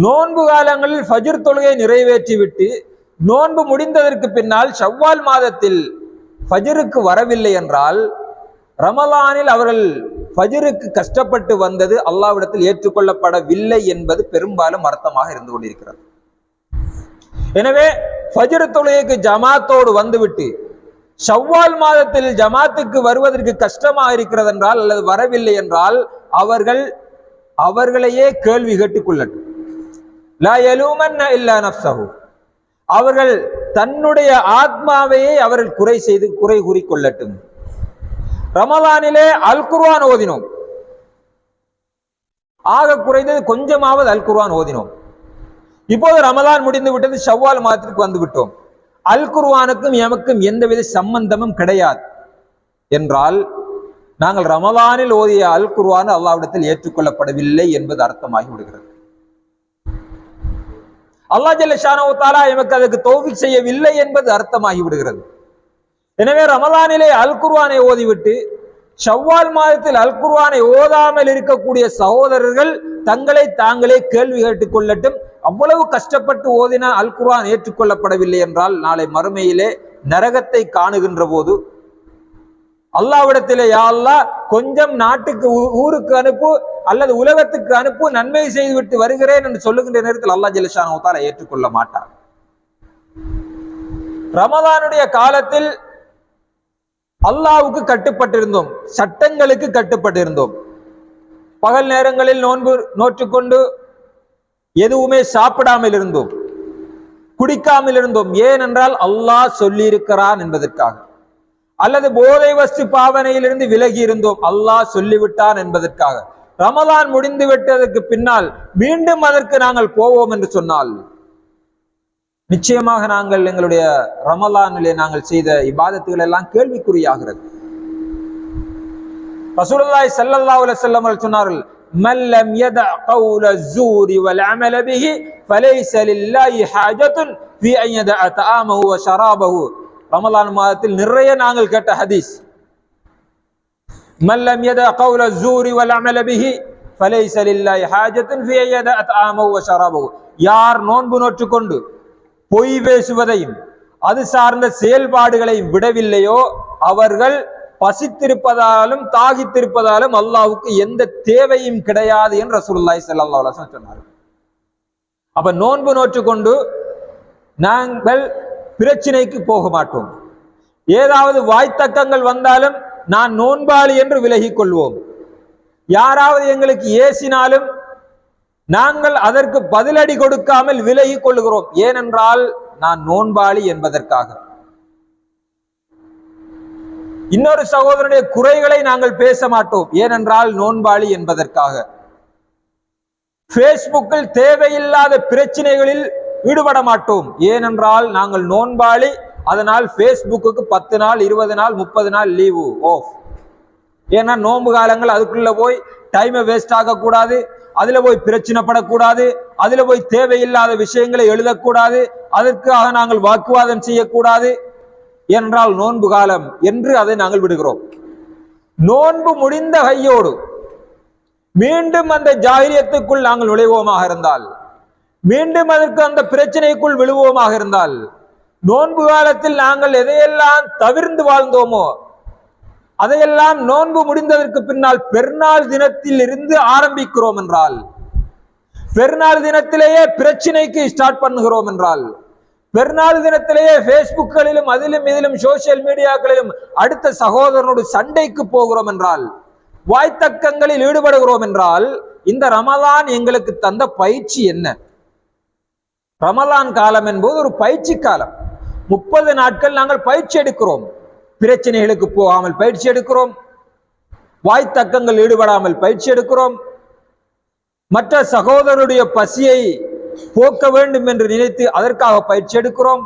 நோன்பு காலங்களில் ஃபஜ்ர் தொழுகை நிறைவேற்றிவிட்டு நோன்பு முடிந்ததற்கு பின்னால் ஷவ்வால் மாதத்தில் ஃபஜ்ருக்கு வரவில்லை என்றால் ரமலானில் அவர்கள் ஃபஜ்ருக்கு கஷ்டப்பட்டு வந்தது அல்லாஹ்விடத்தில் ஏற்றுக்கொள்ளப்படவில்லை என்பது பெரும்பாலும் அர்த்தமாக இருந்து கொண்டிருக்கிறது. எனவே ஃபஜ்ர் தொழுகைக்கு ஜமாத்தோடு வந்துவிட்டு ஷவ்வால் மாதத்தில் ஜமாத்துக்கு வருவதற்கு கஷ்டமாக இருக்கிறது என்றால் அல்லது வரவில்லை என்றால் அவர்களையே கேள்வி கேட்டுக் கொள்ளட்டும். லா யலூமன்ன இல்லா நஃப்ஸஹு. அவர்கள் தன்னுடைய ஆத்மாவையே அவர்கள் குறை கூறிக்கொள்ளட்டும். ரமலானிலே அல் குர்ஆன் ஓதினோம், ஆக குறைந்தது கொஞ்சமாவது அல் குர்ஆன் ஓதினோம். இப்போது ரமலான் முடிந்து விட்டது, ஷவ்வால் மாதத்திற்கு வந்து விட்டோம். அல் குர்ஆனுக்கும் எமக்கும் எந்தவித சம்பந்தமும் கிடையாது என்றால் நாங்கள் ரமலானில் ஓதிய அல் குர்ஆன் அல்லாஹ்விடத்தில் ஏற்றுக்கொள்ளப்படவில்லை என்பது அர்த்தமாகி விடுகிறது. அல்லாஹ் ஜல்ல ஷானஹு தஆலா எமக்கு அதற்கு தௌஃபீக் செய்யவில்லை என்பது அர்த்தமாகி விடுகிறது. எனவே ரமலானிலே அல் குர்ஆனை ஓதிவிட்டு ஷவ்வால் மாதத்தில் அல் குர்ஆனை ஓதாமல் இருக்கக்கூடிய சகோதரர்கள் தங்களை தாங்களே கேள்வி கேட்டுக் கொள்ளட்டும். அவ்வளவு கஷ்டப்பட்டு ஓதினா அல் குர்ஆன் ஏற்றுக்கொள்ளப்படவில்லை என்றால் நாளை மறுமையிலே நரகத்தை காணுகின்ற போது அல்லாஹ்விடத்திலே யா அல்லாஹ் கொஞ்சம் நாட்டுக்கு ஊருக்கு அனுப்பு அல்லது உலகத்துக்கு அனுப்பு, நன்மை செய்துவிட்டு வருகிறேன் என்று சொல்லுகின்ற நேரத்தில் அல்லாஹ் ஜல்ல ஷானஹு தஆலா ஏற்றுக்கொள்ள மாட்டார். ரமலானுடைய காலத்தில் அல்லாஹ்வுக்கு கட்டுப்பட்டிருந்தோம், சட்டங்களுக்கு கட்டுப்பட்டிருந்தோம். பகல் நேரங்களில் நோன்பு நோற்றுக்கொண்டு எதுவுமே சாப்பிடாமல் இருந்தோம், குடிக்காமல் இருந்தோம். ஏனென்றால் அல்லாஹ் சொல்லியிருக்கிறான் என்பதற்காக. அல்லது போதை வஸ்து பாவனையிலிருந்து விலகி இருந்தோம், அல்லாஹ் சொல்லிவிட்டான் என்பதற்காக. ரமலான் முடிந்து விட்டதற்கு பின்னால் மீண்டும் அதற்கு நாங்கள் போவோம் என்று சொன்னால் நிச்சயமாக நாங்கள் எங்களுடைய ரமலானிலே நாங்கள் செய்த இபாதத்துகள் எல்லாம் கேள்விக்குறியாகிறது. ரசூலுல்லாஹி ஸல்லல்லாஹு அலைஹி வஸல்லம் அவர்கள் சொன்னார்கள், மன் லம் யதஅ கௌல ஸூரி வல் அமல பிஹி ஃபலைஸ லில்லாஹி ஹாஜத்துன் ஃபீ அன் யதஅ தஆமஹு வ ஷராபஹு. ரமலான் மாதத்தில் நிறைய நாங்கள் கேட்ட ஹதீஸ். மன் லம் யதஅ கௌல ஸூரி வல் அமல பிஹி ஃபலைஸ லில்லாஹி ஹாஜத்துன் ஃபீ அன் யதஅ தஆமஹு வ ஷராபஹு. யார் நோன்பு நோற்றுக்கொண்டு பொய் பேசுவதையும் அது சார்ந்த செயல்பாடுகளை விடவில்லையோ அவர்கள் பசித்திருப்பதாலும் தாகித்திருப்பதாலும் அல்லாஹ்வுக்கு எந்த தேவையும் கிடையாது என்று ரசூலுல்லாஹி ஸல்லல்லாஹு அலைஹி வஸல்லம் சொன்னார். அப்ப நோன்பு நோற்று கொண்டு நாங்கள் பிரச்சனைக்கு போக மாட்டோம். ஏதாவது வாய்த்தக்கங்கள் வந்தாலும் நான் நோன்பாளி என்று விலகிக் கொள்வோம். யாராவது எங்களுக்கு ஏசினாலும் நாங்கள் அதற்கு பதிலடி கொடுக்காமல் விலகிக் கொள்கிறோம். ஏனென்றால் நான் நோன்பாளி என்பதற்காக. இன்னொரு சகோதரனுடைய குறைகளை நாங்கள் பேச மாட்டோம். ஏனென்றால் நோன்பாளி என்பதற்காக. பேஸ்புக்கில் தேவையில்லாத பிரச்சனைகளில் ஈடுபட மாட்டோம். ஏனென்றால் நாங்கள் நோன்பாளி. அதனால் பேஸ்புக்கு 10 நாள் 20 நாள் 30 நாள் லீவு ஆஃப். ஏன்னா நோன்பு காலங்கள் அதுக்குள்ள போய் டைமை வேஸ்ட் ஆகக்கூடாது, அதுல போய் பிரச்சனைப்படக்கூடாது, அதுல போய் தேவையில்லாத விஷயங்களை எழுதக்கூடாது, அதற்காக நாங்கள் வாக்குவாதம் செய்யக்கூடாது. ஏனென்றால் நோன்பு காலம் என்று அதை நாங்கள் விடுகிறோம். நோன்பு முடிந்த கையோடு மீண்டும் அந்த ஜாகிரியத்துக்குள் நாங்கள் நுழைவோமாக இருந்தால், மீண்டும் அதற்கு அந்த பிரச்சனைக்குள் விழுவோமாக இருந்தால், நோன்பு காலத்தில் நாங்கள் எதையெல்லாம் தவிர்ந்து வாழ்ந்தோமோ அதையெல்லாம் நோன்பு முடிந்ததற்கு பின்னால் பெருநாள் தினத்தில் இருந்து ஆரம்பிக்கிறோம் என்றால், பெருநாள் தினத்திலேயே பிரச்சனைக்கு ஸ்டார்ட் பண்ணுகிறோம் என்றால், பெருநாள் தினத்திலேயே பேஸ்புக்களிலும் அதிலும் இதிலும் சோசியல் மீடியாக்களிலும் அடுத்த சகோதரனோடு சண்டைக்கு போகிறோம் என்றால், வாய்த்தக்கங்களில் ஈடுபடுகிறோம் என்றால், இந்த ரமலான் எங்களுக்கு தந்த பயிற்சி என்ன? ரமலான் காலம் என்பது ஒரு பயிற்சி காலம். 30 நாட்கள் நாங்கள் பயிற்சி எடுக்கிறோம். பிரச்சனைகளுக்கு போகாமல் பயிற்சி எடுக்கிறோம், வாய்த்தக்கங்கள் ஈடுபடாமல் பயிற்சி எடுக்கிறோம், மற்ற சகோதரருடைய பசியை போக்க வேண்டும் என்று நினைத்து அதற்காக பயிற்சி எடுக்கிறோம்,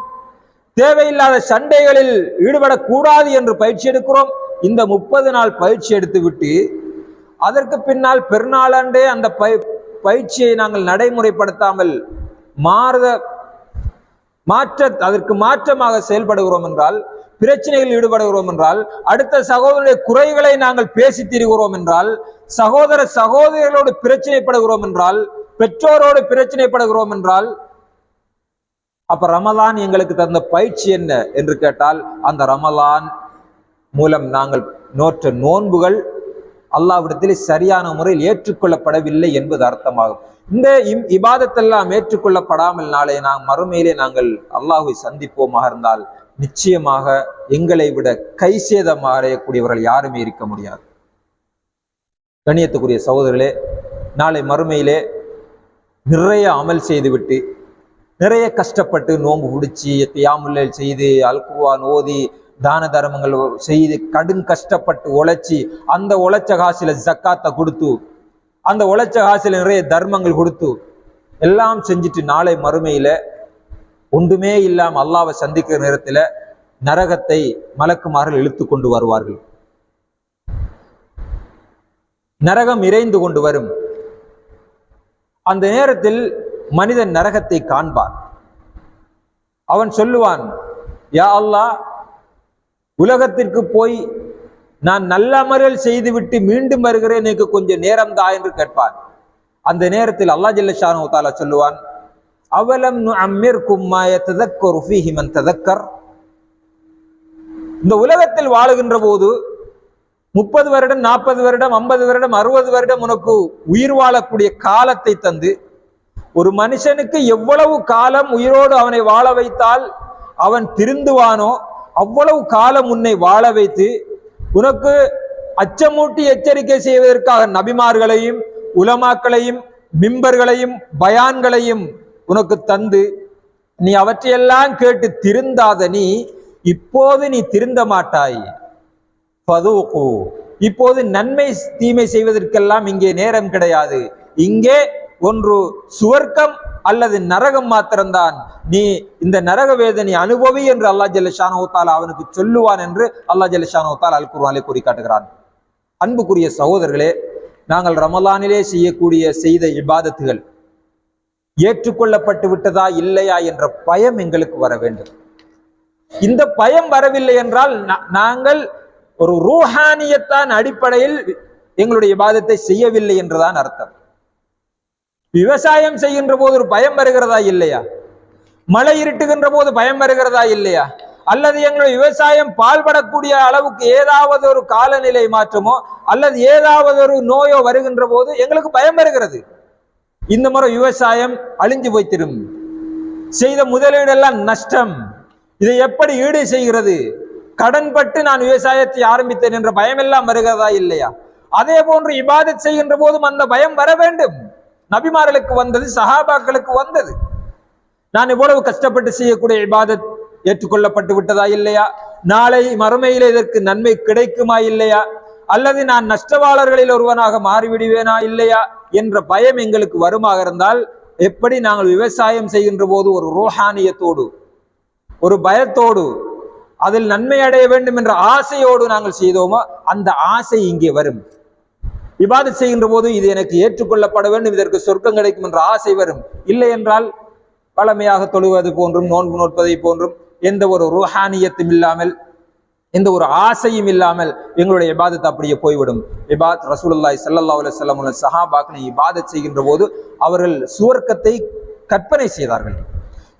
தேவையில்லாத சண்டைகளில் ஈடுபடக்கூடாது என்று பயிற்சி எடுக்கிறோம். இந்த 30 நாள் பயிற்சி எடுத்துவிட்டு அதற்கு பின்னால் பெருநாளண்டே அந்த பயிற்சியை நாங்கள் நடைமுறைப்படுத்தாமல் அதற்கு மாற்றமாக செயல்படுகிறோம் என்றால், பிரச்சனைகளில் ஈடுபடுகிறோம் என்றால், அடுத்த சகோதரனுடைய குறைகளை நாங்கள் பேசி திரிகிறோம் என்றால், சகோதரர்களோடு பிரச்சனைப்படுகிறோம் என்றால், பெற்றோரோடு பிரச்சனைப்படுகிறோம் என்றால், அப்ப ரமலான் எங்களுக்கு தந்த பயிற்சி என்ன என்று கேட்டால், அந்த ரமலான் மூலம் நாங்கள் நோற்ற நோன்புகள் அல்லாஹ்விடத்தில் சரியான முறையில் ஏற்றுக்கொள்ளப்படவில்லை என்பது அர்த்தமாகும். இந்த இபாதத்தெல்லாம் ஏற்றுக்கொள்ளப்படாமல் நாளை மறுமையிலே நாங்கள் அல்லாஹ்வை சந்திப்போமாக இருந்தால் நிச்சயமாக எங்களை விட கை சேதமாக அடையக்கூடியவர்கள் யாருமே இருக்க முடியாது. கண்ணியத்துக்குரிய சகோதரர்களே, நாளை மறுமையிலே நிறைய அமல் செய்துவிட்டு நிறைய கஷ்டப்பட்டு நோன்பு பிடிச்சி கியாமுல் செய்து அல் குர்ஆன் ஓதி தான தர்மங்கள் செய்து கடும் கஷ்டப்பட்டு உழைச்சி அந்த உழைச்ச காசில ஜக்காத்தை கொடுத்து அந்த உழைச்ச காசில நிறைய தர்மங்கள் கொடுத்து எல்லாம் செஞ்சுட்டு நாளை மறுமையில ஒன்றுமே இல்லாம அல்லாஹ்வை சந்திக்கிற நேரத்துல நரகத்தை மலக்குமார்கள் இழுத்து கொண்டு வருவார்கள். நரகம் இறைந்து கொண்டு வரும். அந்த நேரத்தில் மனிதன் நரகத்தை காண்பான். அவன் சொல்லுவான், யா அல்லாஹ், உலகத்திற்கு போய் நான் நல்ல அமல்கள் செய்துவிட்டு மீண்டும் வருகிறேன், எனக்கு கொஞ்சம் நேரம் தான் என்று கேட்பான். அந்த நேரத்தில் அல்லாஹ் ஜல்ல ஷானஹு வ தஆலா சொல்லுவான், அவலம் நுஅம்மிர்கும் மா யததக்கரு ஃபீஹி மன் ததக்கர். இந்த உலகத்தில் வாழுகின்ற போது 30 வருடம் 40 வருடம் 50 வருடம் 60 வருடம் உனக்கு உயிர் வாழக்கூடிய காலத்தை தந்து, ஒரு மனுஷனுக்கு எவ்வளவு காலம் உயிரோடு அவனை வாழ வைத்தால் அவன் திருந்துவானோ அவ்வளவு காலம் உன்னை வாழ வைத்து உனக்கு அச்சமூட்டி எச்சரிக்கை செய்வதற்காக நபிமார்களையும் உலமாக்களையும் மிம்பர்களையும் பயான்களையும் உனக்கு தந்து நீ அவற்றையெல்லாம் கேட்டு திருந்தாத நீ இப்போது நீ திருந்த மாட்டாய். ஃபதூகு, இப்போது நன்மை தீமை செய்வதற்கெல்லாம் இங்கே நேரம் கிடையாது. இங்கே ஒன்று சுவர்க்கம் அல்லது நரகம் மாத்திரம்தான். நீ இந்த நரக வேதனை அனுபவி என்று அல்லாஹ் ஜல்ல ஷானஹு வ தஆலா அவனுக்கு சொல்லுவான் என்று அல்லாஹ் ஜல்ல ஷானஹு வ தஆலா அல் குர்ஆனிலே கூறி காட்டுகிறான். அன்புக்குரிய சகோதரர்களே, நாங்கள் ரமலானிலே செய்த இபாதத்துகள் ஏற்றுக்கொள்ளப்பட்டு விட்டதா இல்லையா என்ற பயம் எங்களுக்கு வர வேண்டும். இந்த பயம் வரவில்லை என்றால் நாங்கள் ஒரு ரூஹானியத்தான் அடிப்படையில் எங்களுடைய இபாதத்தை செய்யவில்லை என்றுதான் அர்த்தம். விவசாயம் செய்கின்ற போது ஒரு பயம் வருகிறதா இல்லையா? மழை இருட்டுகின்ற போது பயம் வருகிறதா இல்லையா? அல்லது எங்களுடைய விவசாயம் பால்படக்கூடிய அளவுக்கு ஏதாவது ஒரு காலநிலை மாற்றமோ அல்லது ஏதாவது ஒரு நோயோ வருகின்ற போது எங்களுக்கு பயம் வருகிறது. இந்த முறை விவசாயம் அழிஞ்சு போய்த்திரும், செய்த முதலீடெல்லாம் நஷ்டம், இதை எப்படி ஈடு செய்கிறது, கடன்பட்டு நான் விவசாயத்தை ஆரம்பித்தேன் என்ற பயம் எல்லாம் வருகிறதா இல்லையா? அதே போன்று இபாதத் செய்கின்ற போதும் அந்த பயம் வர வேண்டும். நபிமார்களுக்கு வந்தது, சஹாபாக்களுக்கு வந்தது. நான் இவ்வளவு கஷ்டப்பட்டு செய்யக்கூடிய இபாதத் ஏற்றுக்கொள்ளப்பட்டு விட்டதா இல்லையா? நாளை மறுமையில் இதற்கு நன்மை கிடைக்குமா இல்லையா? அல்லது நான் நஷ்டவாளர்களில் ஒருவனாக மாறிவிடுவேனா இல்லையா என்ற பயம் எங்களுக்கு வருமாக இருந்தால், எப்படி நாங்கள் விவசாயம் செய்கின்ற போது ஒரு ரோஹானியத்தோடு, ஒரு பயத்தோடு, அதில் நன்மை அடைய வேண்டும் என்ற ஆசையோடு நாங்கள் செய்தோமோ அந்த ஆசை இங்கே வரும். இபாதத் செய்கின்ற போது இது எனக்கு ஏற்றுக்கொள்ளப்பட வேண்டும், இதற்கு சொர்க்கம் கிடைக்கும் என்ற ஆசை வரும். இல்லை என்றால் பழமையாக தொழுவது போன்றும் நோன்பு நோட்பதை போன்றும் எந்த ஒரு ரூஹானியத்தும் இல்லாமல், எந்த ஒரு ஆசையும் இல்லாமல் எங்களுடைய இபாதத் அப்படியே போய்விடும். ரசூலுல்லாஹி ஸல்லல்லாஹு அலைஹி வஸல்லம் சஹாபாக்கள் இபாதத் செய்கின்ற போது அவர்கள் சுவர்க்கத்தை கற்பனை செய்தார்கள்,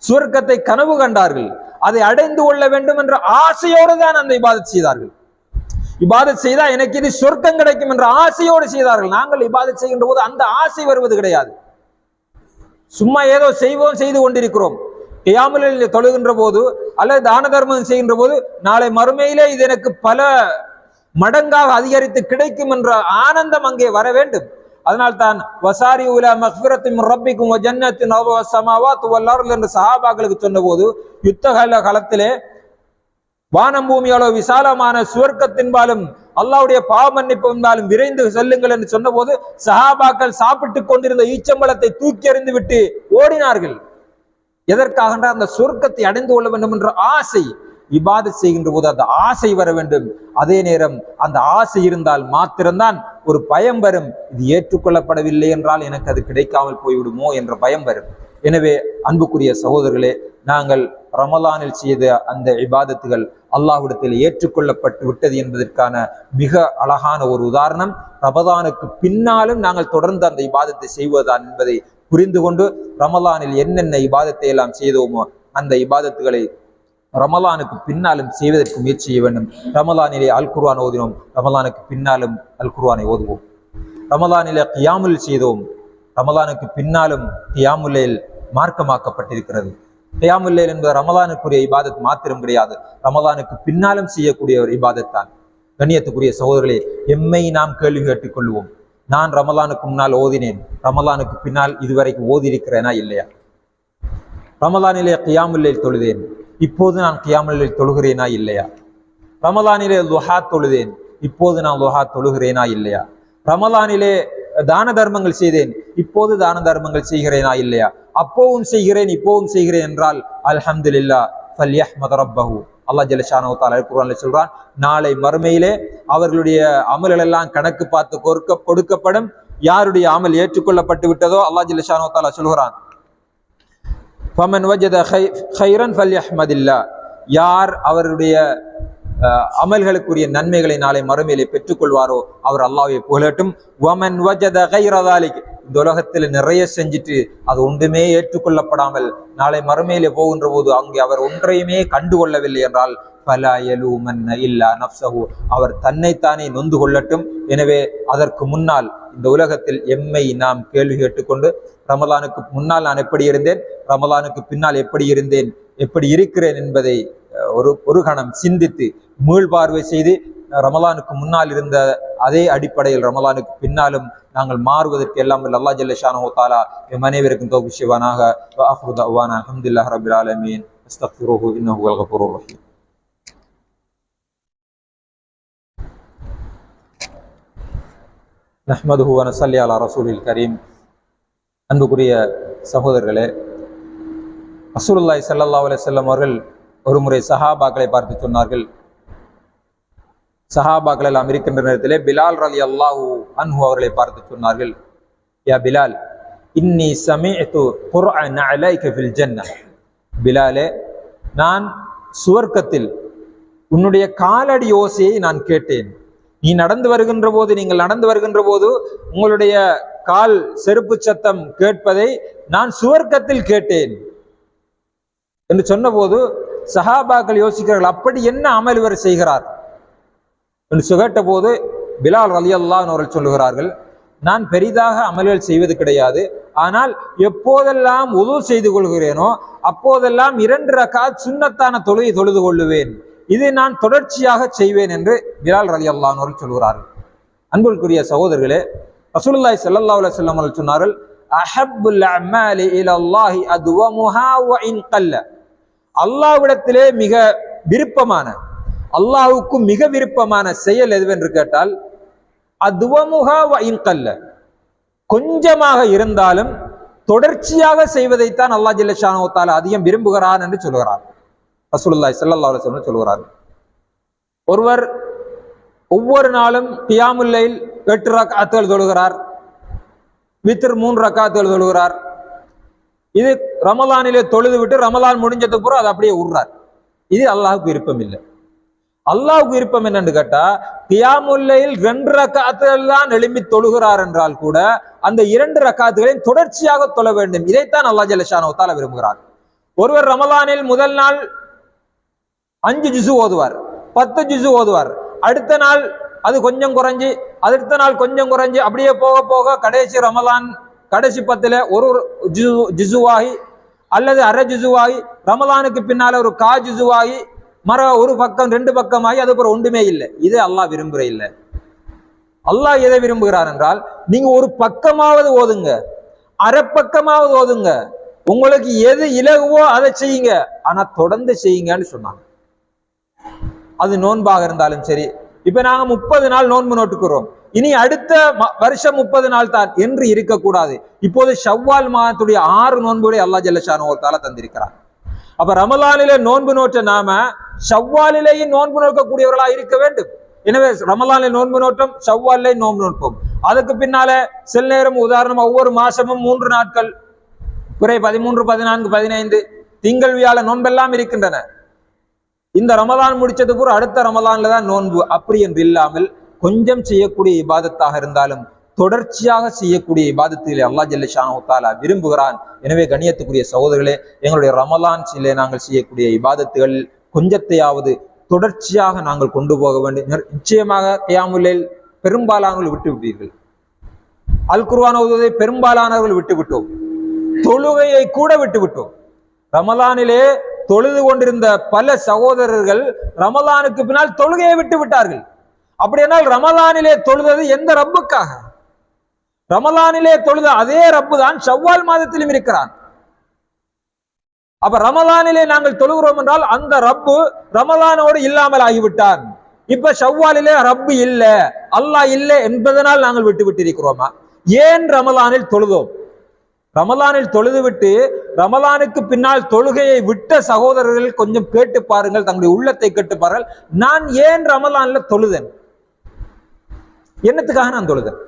சுவர்க்கத்தை கனவு கண்டார்கள், அதை அடைந்து கொள்ள வேண்டும் என்ற ஆசையோடு தான் அந்த இபாதத் செய்தார்கள். இபாதத் செய்தா எனக்கு இது சொர்க்கம் கிடைக்கும் என்ற ஆசையோடு செய்தார்கள். நாங்கள் இபாதத் செய்கின்ற போது அந்த ஆசை வருவது கிடையாது. சும்மா ஏதோ செய்வோம், செய்து கொண்டிருக்கிறோம். கியாமுல் தொழுகின்ற போது அல்லது தான தர்மம் செய்கின்ற போது நாளை மறுமையிலே இது எனக்கு பல மடங்காக அதிகரித்து கிடைக்கும் என்ற ஆனந்தம் அங்கே வர வேண்டும். அதனால் தான் வசாரி உலா மக்ஃபிரத்தின் ரப்பிக்கும் ஜன்னத்தின் ஸமாவாத்து வல் அர்த் என்று சஹாபாக்களுக்கு சொன்ன போது, யுத்த காலத்திலே வானம் பூமியாலோ விசாலமான சுவர்க்கத்தின்பாலும் அல்லாஹ்வுடைய பாவ மன்னிப்பின்பாலும் விரைந்து செல்லுங்கள் என்று சொன்ன போது சஹாபாக்கள் சாப்பிட்டு கொண்டிருந்த ஈச்சம்பழத்தை தூக்கி எறிந்து விட்டு ஓடினார்கள். எதற்காக? அந்த சொர்க்கத்தை அடைந்து கொள்ள வேண்டும் என்ற ஆசை. இபாதத் செய்கின்ற போது அந்த ஆசை வர வேண்டும். அதே நேரம் அந்த ஆசை இருந்தால் மாத்திரம்தான் ஒரு பயம் வரும், இது ஏற்றுக்கொள்ளப்படவில்லை என்றால் எனக்கு அது கிடைக்காமல் போய்விடுமோ என்ற பயம் வரும். எனவே அன்புக்குரிய சகோதரர்களே, நாங்கள் ரமலானில் செய்த அந்த இபாதத்துகள் அல்லாஹ்விடத்தில் ஏற்றுக்கொள்ளப்பட்டு விட்டது என்பதற்கான மிக அழகான ஒரு உதாரணம். ரமலானுக்கு பின்னாலும் நாங்கள் தொடர்ந்து அந்த இபாதத்தை செய்வதுதான் என்பதை புரிந்து கொண்டு ரமலானில் என்னென்ன இபாதத்தை எல்லாம் செய்தோமோ அந்த இபாதத்துகளை ரமலானுக்கு பின்னாலும் செய்வதற்கு முயற்சி செய்ய வேண்டும். ரமலானிலே அல் குர்ஆன் ஓதினோம், ரமலானுக்கு பின்னாலும் அல் குர்ஆனை ஓதுவோம். ரமலானிலே கியாமுல் செய்தோம், ரமலானுக்கு பின்னாலும் கியாமுல்லைல் மார்க்கமாக்கப்பட்டிருக்கிறது. கியாமுல்லைல் என்பது ரமலானுக்குரிய இபாதத் மாத்திரம் கிடையாது, ரமலானுக்கு பின்னாலும் செய்யக்கூடிய ஒரு இபாதத் தான். கண்ணியத்துக்குரிய சகோதரர்களே, எம்மை நாம் கேள்வி கேட்டுக் கொள்வோம். நான் ரமலானுக்கு முன்னால் ஓதினேன், ரமலானுக்கு பின்னால் இதுவரைக்கும் ஓதி இருக்கிறேனா இல்லையா? ரமலானிலே கியாமுல்லைல் தொழுதேன், இப்போது நான் கியாமுல்லைல் தொழுகிறேனா இல்லையா? ரமலானிலே லுஹா தொழுதேன், இப்போது நான் லுஹா தொழுகிறேனா இல்லையா? ரமலானிலே தான தர்மங்கள் செய்தேன், இப்போது தான தர்மங்கள் செய்கிறேனா இல்லையா? அப்போவும் செய்கிறேன், இப்போவும் செய்கிறேன் என்றால் அல்ஹம்துலில்லாஹ் ஃபல்யஹ்மத் ரப்பஹு. அல்லாஹ் ஜல்ல ஷானஹு தஆலா குர்ஆன்ல சொல்றான், நாளை மறுமையிலே அவர்களுடைய அமல்கள் எல்லாம் கணக்கு பார்த்து கொடுக்கப்படும். யாருடைய அமல் ஏற்றுக்கொள்ளப்பட்டு விட்டதோ அல்லாஹ் ஜல்ல ஷானஹு தஆலா சொல்கிறான், ஃபமன் வஜத கைரன் ஃபல்யஹ்மதில்லாஹ், யார் அவருடைய அமல்களுக்குரிய நன்மைகளை நாளை மறுமையிலே பெற்றுக்கொள்வாரோ அவர் அல்லாஹ்வை புகழட்டும். வமன் வஜத கைர தாலிக், இந்த உலகத்தில் நிறைய செஞ்சுட்டு அது ஒன்றுமே ஏற்றுக்கொள்ளப்படாமல் நாளை மறுமையிலே போகின்ற போது அங்கே அவர் ஒன்றையுமே கண்டுகொள்ளவில்லை என்றால் ஃபலா யலூமன்ன இல்லா நஃப்ஸஹு, அவர் தன்னைத்தானே நொந்து கொள்ளட்டும். எனவே அதற்கு முன்னால் இந்த உலகத்தில் எம்மை நாம் கேள்வி கேட்டுக்கொண்டு, ரமலானுக்கு முன்னால் நான் எப்படி இருந்தேன், ரமலானுக்கு பின்னால் எப்படி இருந்தேன், எப்படி இருக்கிறேன் என்பதை ஒரு கணம் சிந்தித்து மீள்பார்வை செய்து ரமலானுக்கு முன்னால் இருந்த அதே அடிப்படையில் ரமலானுக்கு பின்னாலும் நாங்கள் மாறுவதற்கு எல்லாம் அல்லாஹ் ஜல்ல ஷானஹு தஆலா எம் அனைவருக்கும் தௌஃபீக் செய்வானாக. வ ஆஃபிரு தஅவானா அல்ஹம்துலில்லாஹி ரப்பில் ஆலமீன். அஸ்தக்ஃபிருஹு இன்னஹு ஹுவல் கஃபூருர் ரஹீம். நஹ்மதுஹு வ நஸல்லி அலா ரசூலில் கரீம். அன்புக்குரிய சகோதரர்களே, ரசூலுல்லாஹி ஸல்லல்லாஹு அலைஹி வஸல்லம் அவர்கள் ஒரு முறை சஹாபாக்களை பார்த்து சொன்னார்கள். சஹாபாக்கள் எல்லாம் இருக்கின்ற நேரத்திலே பிலால் ரலியல்லாஹு அன்ஹு அவர்களை பார்த்து சொன்னார்கள், யா பிலால், இன்னி சமிஅது குர்ஆன் அலைக ஃபில் ஜன்னah, பிலாலே, நான் சுவர்க்கத்தில் உன்னுடைய காலடி ஓசையை நான் கேட்டேன். நீ நடந்து வருகின்ற போது, நீங்கள் நடந்து வருகின்ற போது உங்களுடைய கால் செருப்பு சத்தம் கேட்பதை நான் சுவர்க்கத்தில் கேட்டேன் என்று சொன்ன போது சஹாபாக்கள் யோசிக்கிறார்கள், அப்படி என்ன அமல் இவர் செய்கிறார் என்று கேட்ட போது பிலால் ரலியல்லாஹு அன்ஹு அவர்கள் சொல்லுகிறார்கள், நான் பெரிதாக அமல்கள் செய்வது கிடையாது, ஆனால் எப்போதெல்லாம் உது செய்து கொள்கிறேனோ அப்போதெல்லாம் 2 ரக்காத் சுன்னத்தான தொழுகை தொழுது கொள்ளுவேன், இதை நான் தொடர்ச்சியாக செய்வேன் என்று பிலால் ரலியல்லாஹு அன்ஹு அவர்கள் சொல்கிறார்கள். அன்புக்குரிய சகோதரர்களே, ரசூலுல்லாஹி ஸல்லல்லாஹு அலைஹி வஸல்லம் அவர்கள் சொன்னார்கள், அஹப்புல் அமாலி இலல்லாஹி அத்வமுஹா வ இன் கல்ல. அல்லாஹ்விடத்திலே மிக விருப்பமான, அல்லாஹ்வுக்கு மிக விருப்பமான செயல் எதுவென்று கேட்டால் அத்வமுஹா வ இன் கல்ல, கொஞ்சமாக இருந்தாலும் தொடர்ச்சியாக செய்வதைத்தான் அல்லாஹ் ஜல்ல ஷானஹு வ தஆலா அதிகம் விரும்புகிறான் என்று சொல்கிறார். ரசூலுல்லாஹி ஸல்லல்லாஹு அலைஹி வஸல்லம் சொல்கிறார், ஒருவர் ஒவ்வொரு நாளும் கியாமுல் லைல் 8 ரக்அத்துகள் தொழுகிறார், வித்ர் 3 ரக்அத்துகள் தொழுகிறார். இது ரமலானிலே தொழுது விட்டு ரமலான் முடிஞ்சதுக்கு பிறகு அதை அப்படியே விடுறார். இது அல்லாஹ்வுக்கு விருப்பம் இல்லை. அல்லாஹ்வுக்கு விருப்பம் என்னன்னு கேட்டா, கியாமுல் லைல் 2 ரக்அத்துகள் தான் எழும்பி தொழுகிறார் என்றால் கூட அந்த 2 ரக்அத்துகளையும் தொடர்ச்சியாக தொழ வேண்டும். இதைத்தான் அல்லாஹ் ஜல்ல ஷானஹு வ தஆலா விரும்புகிறார். ஒருவர் ரமலானில் முதல் நாள் 5 ஜுஸு ஓதுவார், 10 ஜுஸு ஓதுவார், அடுத்த நாள் அது கொஞ்சம் குறைஞ்சி, அடுத்த நாள் கொஞ்சம் குறைஞ்சி, அப்படியே போக போக கடைசி ரமலான் கடைசி 10ல ஒரு ஜுஸுவாகி அல்லது அரை ஜுஸுவாகி, ரமலானுக்கு பின்னால ஒரு கா ஜுஸுவாகி, மர ஒரு பக்கம் 2 பக்கமாகி, அதுக்கப்புறம் ஒன்றுமே இல்லை. இது அல்லாஹ் விரும்புகிற இல்லை. அல்லாஹ் எதை விரும்புகிறார் என்றால், நீங்க ஒரு பக்கமாவது ஓதுங்க, அரை பக்கமாவது ஓதுங்க, உங்களுக்கு எது இலகுவோ அதை செய்யுங்க, ஆனா தொடர்ந்து செய்யுங்கன்னு சொன்னாங்க. அது நோன்பாக இருந்தாலும் சரி. இப்ப நாங்க 30 நாள் நோன்பு நோட்டுக்கிறோம், இனி அடுத்த வருஷம் 30 நாள் தான் என்று இருக்கக்கூடாது. இப்போது ஷவ்வால் மாதத்துடைய 6 நோன்புகளை அல்லாஹ் ஜல்ல ஷானஹு வ தஆலா தந்திருக்கிறார். அப்ப ரமலானிலே நோன்பு நோற்ற நாம ஷவ்வாலிலேயும் நோன்பு நோக்கக்கூடியவர்களா இருக்க வேண்டும். எனவே ரமலானில் நோன்பு நோட்டம், ஷவ்வாலிலே நோன்பு நோட்போம். அதுக்கு பின்னால சில நேரம் உதாரணமா ஒவ்வொரு மாசமும் 3 நாட்கள், பிறை 13, 14, 15 திங்கள் வியாழ நோன்பெல்லாம் இருக்கின்றன. இந்த ரமலான் முடிச்சது பூரா அடுத்த ரமலான்ல தான் நோன்பு, அப்படி என்று இல்லாமல் கொஞ்சம் செய்யக்கூடிய இபாதத்தாக இருந்தாலும் தொடர்ச்சியாக செய்யக்கூடிய இபாதத்திலே அல்லாஹ் ஜல்ல ஷானஹு வ தஆலா விரும்புகிறான். எனவே கண்ணியத்துக்குரிய சகோதரர்களே, எங்களுடைய ரமலான் நாங்கள் செய்யக்கூடிய இபாதத்துகள் கொஞ்சத்தையாவது தொடர்ச்சியாக நாங்கள் கொண்டு போக வேண்டும். நிச்சயமாக கியாமுல் லைல் பெரும்பாலானவர்கள் விட்டு விட்டீர்கள், அல் குர்ஆன் ஓதுவதை பெரும்பாலானவர்கள் விட்டுவிட்டோம், தொழுகையை கூட விட்டுவிட்டோம். ரமலானிலே தொழுது கொண்டிருந்த பல சகோதரர்கள் ரமலானுக்கு பின்னால் தொழுகையை விட்டு விட்டார்கள். அப்படியானால் ரமலானிலே தொழுதது எந்த ரப்புக்காக? ரமலானிலே தொழுத அதே ரப்பு தான் ஷவ்வால் மாதத்திலும் இருக்கிறான். அப்ப ரமலானிலே நாங்கள் தொழுகிறோம் என்றால் அந்த ரப்பு ரமலானோடு இல்லாமல் ஆகிவிட்டான். இப்ப ஷவ்வாலிலே ரப்பு இல்ல, அல்லாஹ் இல்லை என்பதனால் நாங்கள் விட்டு விட்டிருக்கிறோமா? ஏன் ரமலானில் தொழுதோம்? ரமலானில் தொழுது விட்டு ரமலானுக்கு பின்னால் தொழுகையை விட்ட சகோதரர்கள் கொஞ்சம் கேட்டு பாருங்கள், தங்களுடைய உள்ளத்தை கேட்டு பாருங்கள். நான் ஏன் ரமலான்ல தொழுதேன்? என்னத்துக்காக நான் தொழுதேன்?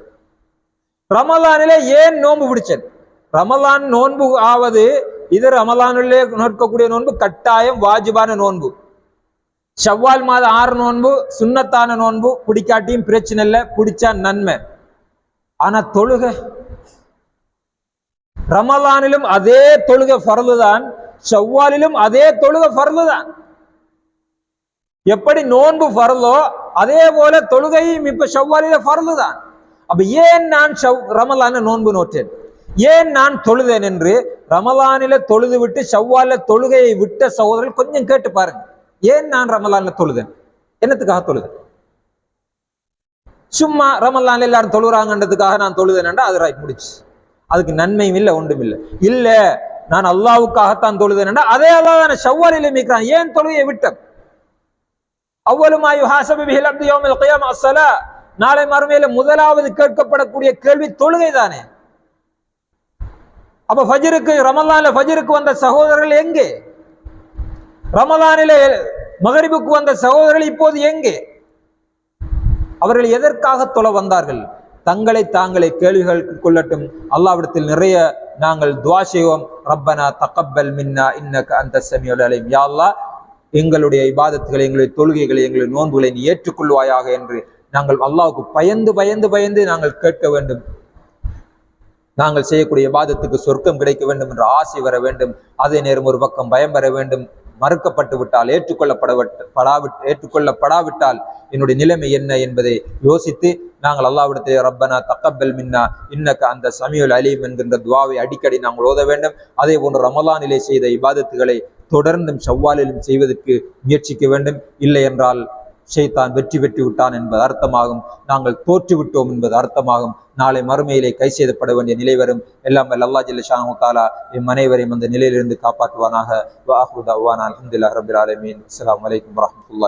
ரமலானிலே ஏன் நோன்பு பிடிச்சேன்? ரமலான் நோன்பு ஆவது இது ரமலானிலே நோக்கக்கூடிய நோன்பு கட்டாயம் வாஜிபான நோன்பு. ஷவ்வால் மாதம் 6 நோன்பு சுன்னத்தான நோன்பு, பிடிக்காட்டியும் பிரச்சனை இல்லை, பிடிச்சா நன்மை. ஆனா தொழுகை ரமலானிலும் அதே தொழுகை ஃபர்து தான், ஷவ்வாலிலும் அதே தொழுகை ஃபர்து தான். எப்படி நோன்பு ஃபர்தோ அதே போல தொழுகையும் இப்ப ஷவ்வாலில ஃபர்து தான். அப்ப ஏன் நான் ரமலான நோன்பு நோற்றேன், ஏன் நான் தொழுதேன் என்று ரமலானில தொழுது விட்டு ஷவ்வால தொழுகையை விட்ட சகோதரர்கள் கொஞ்சம் கேட்டு பாருங்க. ஏன் நான் ரமலான்ல தொழுதேன், என்னத்துக்காக தொழுதேன்? சும்மா ரமலான்ல எல்லாரும் தொழுறாங்கன்றதுக்காக நான் தொழுதேன்டா அது ரைட் முடிச்சு, அதுக்கு நன்மையும் இல்லை ஒன்றும் இல்லை. இல்ல நான் அல்லாஹ்வுக்காகத்தான் தொழுதேன்டா அதே அல்லாஹ் தான ஷவ்வாலில மீக்கிறான், ஏன் தொழுகையை விட்டேன்? அவ்வளவு மா யுஹாஸபு பிஹில் அப்து யௌமல் கியாமah அஸ்ஸலா, நாளை மறுமையில முதலாவது கேட்கப்படக்கூடிய கேள்வி தொழுகை தானே. அப்ப ஃபஜ்ருக்கு ரமலான்ல ஃபஜ்ருக்கு வந்த சகோதரர்கள் எங்கே? ரமலானிலே மகரிபுக்கு வந்த சகோதரர்கள் இப்போது எங்கே? அவர்கள் எதற்காக தொழ வந்தார்கள்? தங்களை தாங்களே கேள்விகள் கொள்ளட்டும். அல்லாஹ்விடத்தில் நிறைய நாங்கள் துஆ செய்வோம். ரப்பனா தகப்பல் மின்னா இன்னக அன்தஸ் ஸமீஉல் அலீம். யா அல்லாஹ், எங்களுடைய இபாதத்துகளை, எங்களுடைய தொழுகைகளை, எங்களுடைய நோன்புகளை நீ ஏற்றுக்கொள்வாயாக என்று நாங்கள் அல்லாஹ்வுக்கு பயந்து பயந்து பயந்து நாங்கள் கேட்க வேண்டும். நாங்கள் செய்யக்கூடிய இபாதத்துக்கு சொர்க்கம் கிடைக்க வேண்டும் என்ற ஆசை வர வேண்டும். அதே நேரம் ஒரு பக்கம் பயம் வர வேண்டும். மறுக்கப்பட்டு விட்டால், ஏற்றுக்கொள்ளப்படாவிட்டால் என்னுடைய நிலைமை என்ன என்பதை யோசித்து நாங்கள் அல்லாஹ்விடத்திலே ரப்பனா தக்கப்பல் மின்னா இன்னக அந்த சமீஉல் அலீம் என்கின்ற துவாவை அடிக்கடி நாங்கள் ஓத வேண்டும். அதே போன்று ரமலானிலே செய்த இபாதத்துகளை தொடர்ந்தும் ஷவ்வாலிலும் செய்வதற்கு முயற்சிக்க வேண்டும். இல்லை என்றால் ஷைத்தான் வெற்றி பெற்று விட்டான் என்பது அர்த்தமாகும், நாங்கள் தோற்றுவிட்டோம் என்பது அர்த்தமாகும். நாளை மறுமையிலே கை செய்தப்பட வேண்டிய நிலை வரும். எல்லாம் வல்ல அல்லாஹ் ஜல்ல ஷானஹு தஆலா எம் அனைவரையும் அந்த நிலையிலிருந்து காப்பாற்றுவானாக. வ ஆஹிரு தஅவானா அல்ஹம்துலில்லாஹி ரப்பில் ஆலமீன். அஸ்ஸலாமு அலைக்கும் வரஹ்மத்துல்லாஹி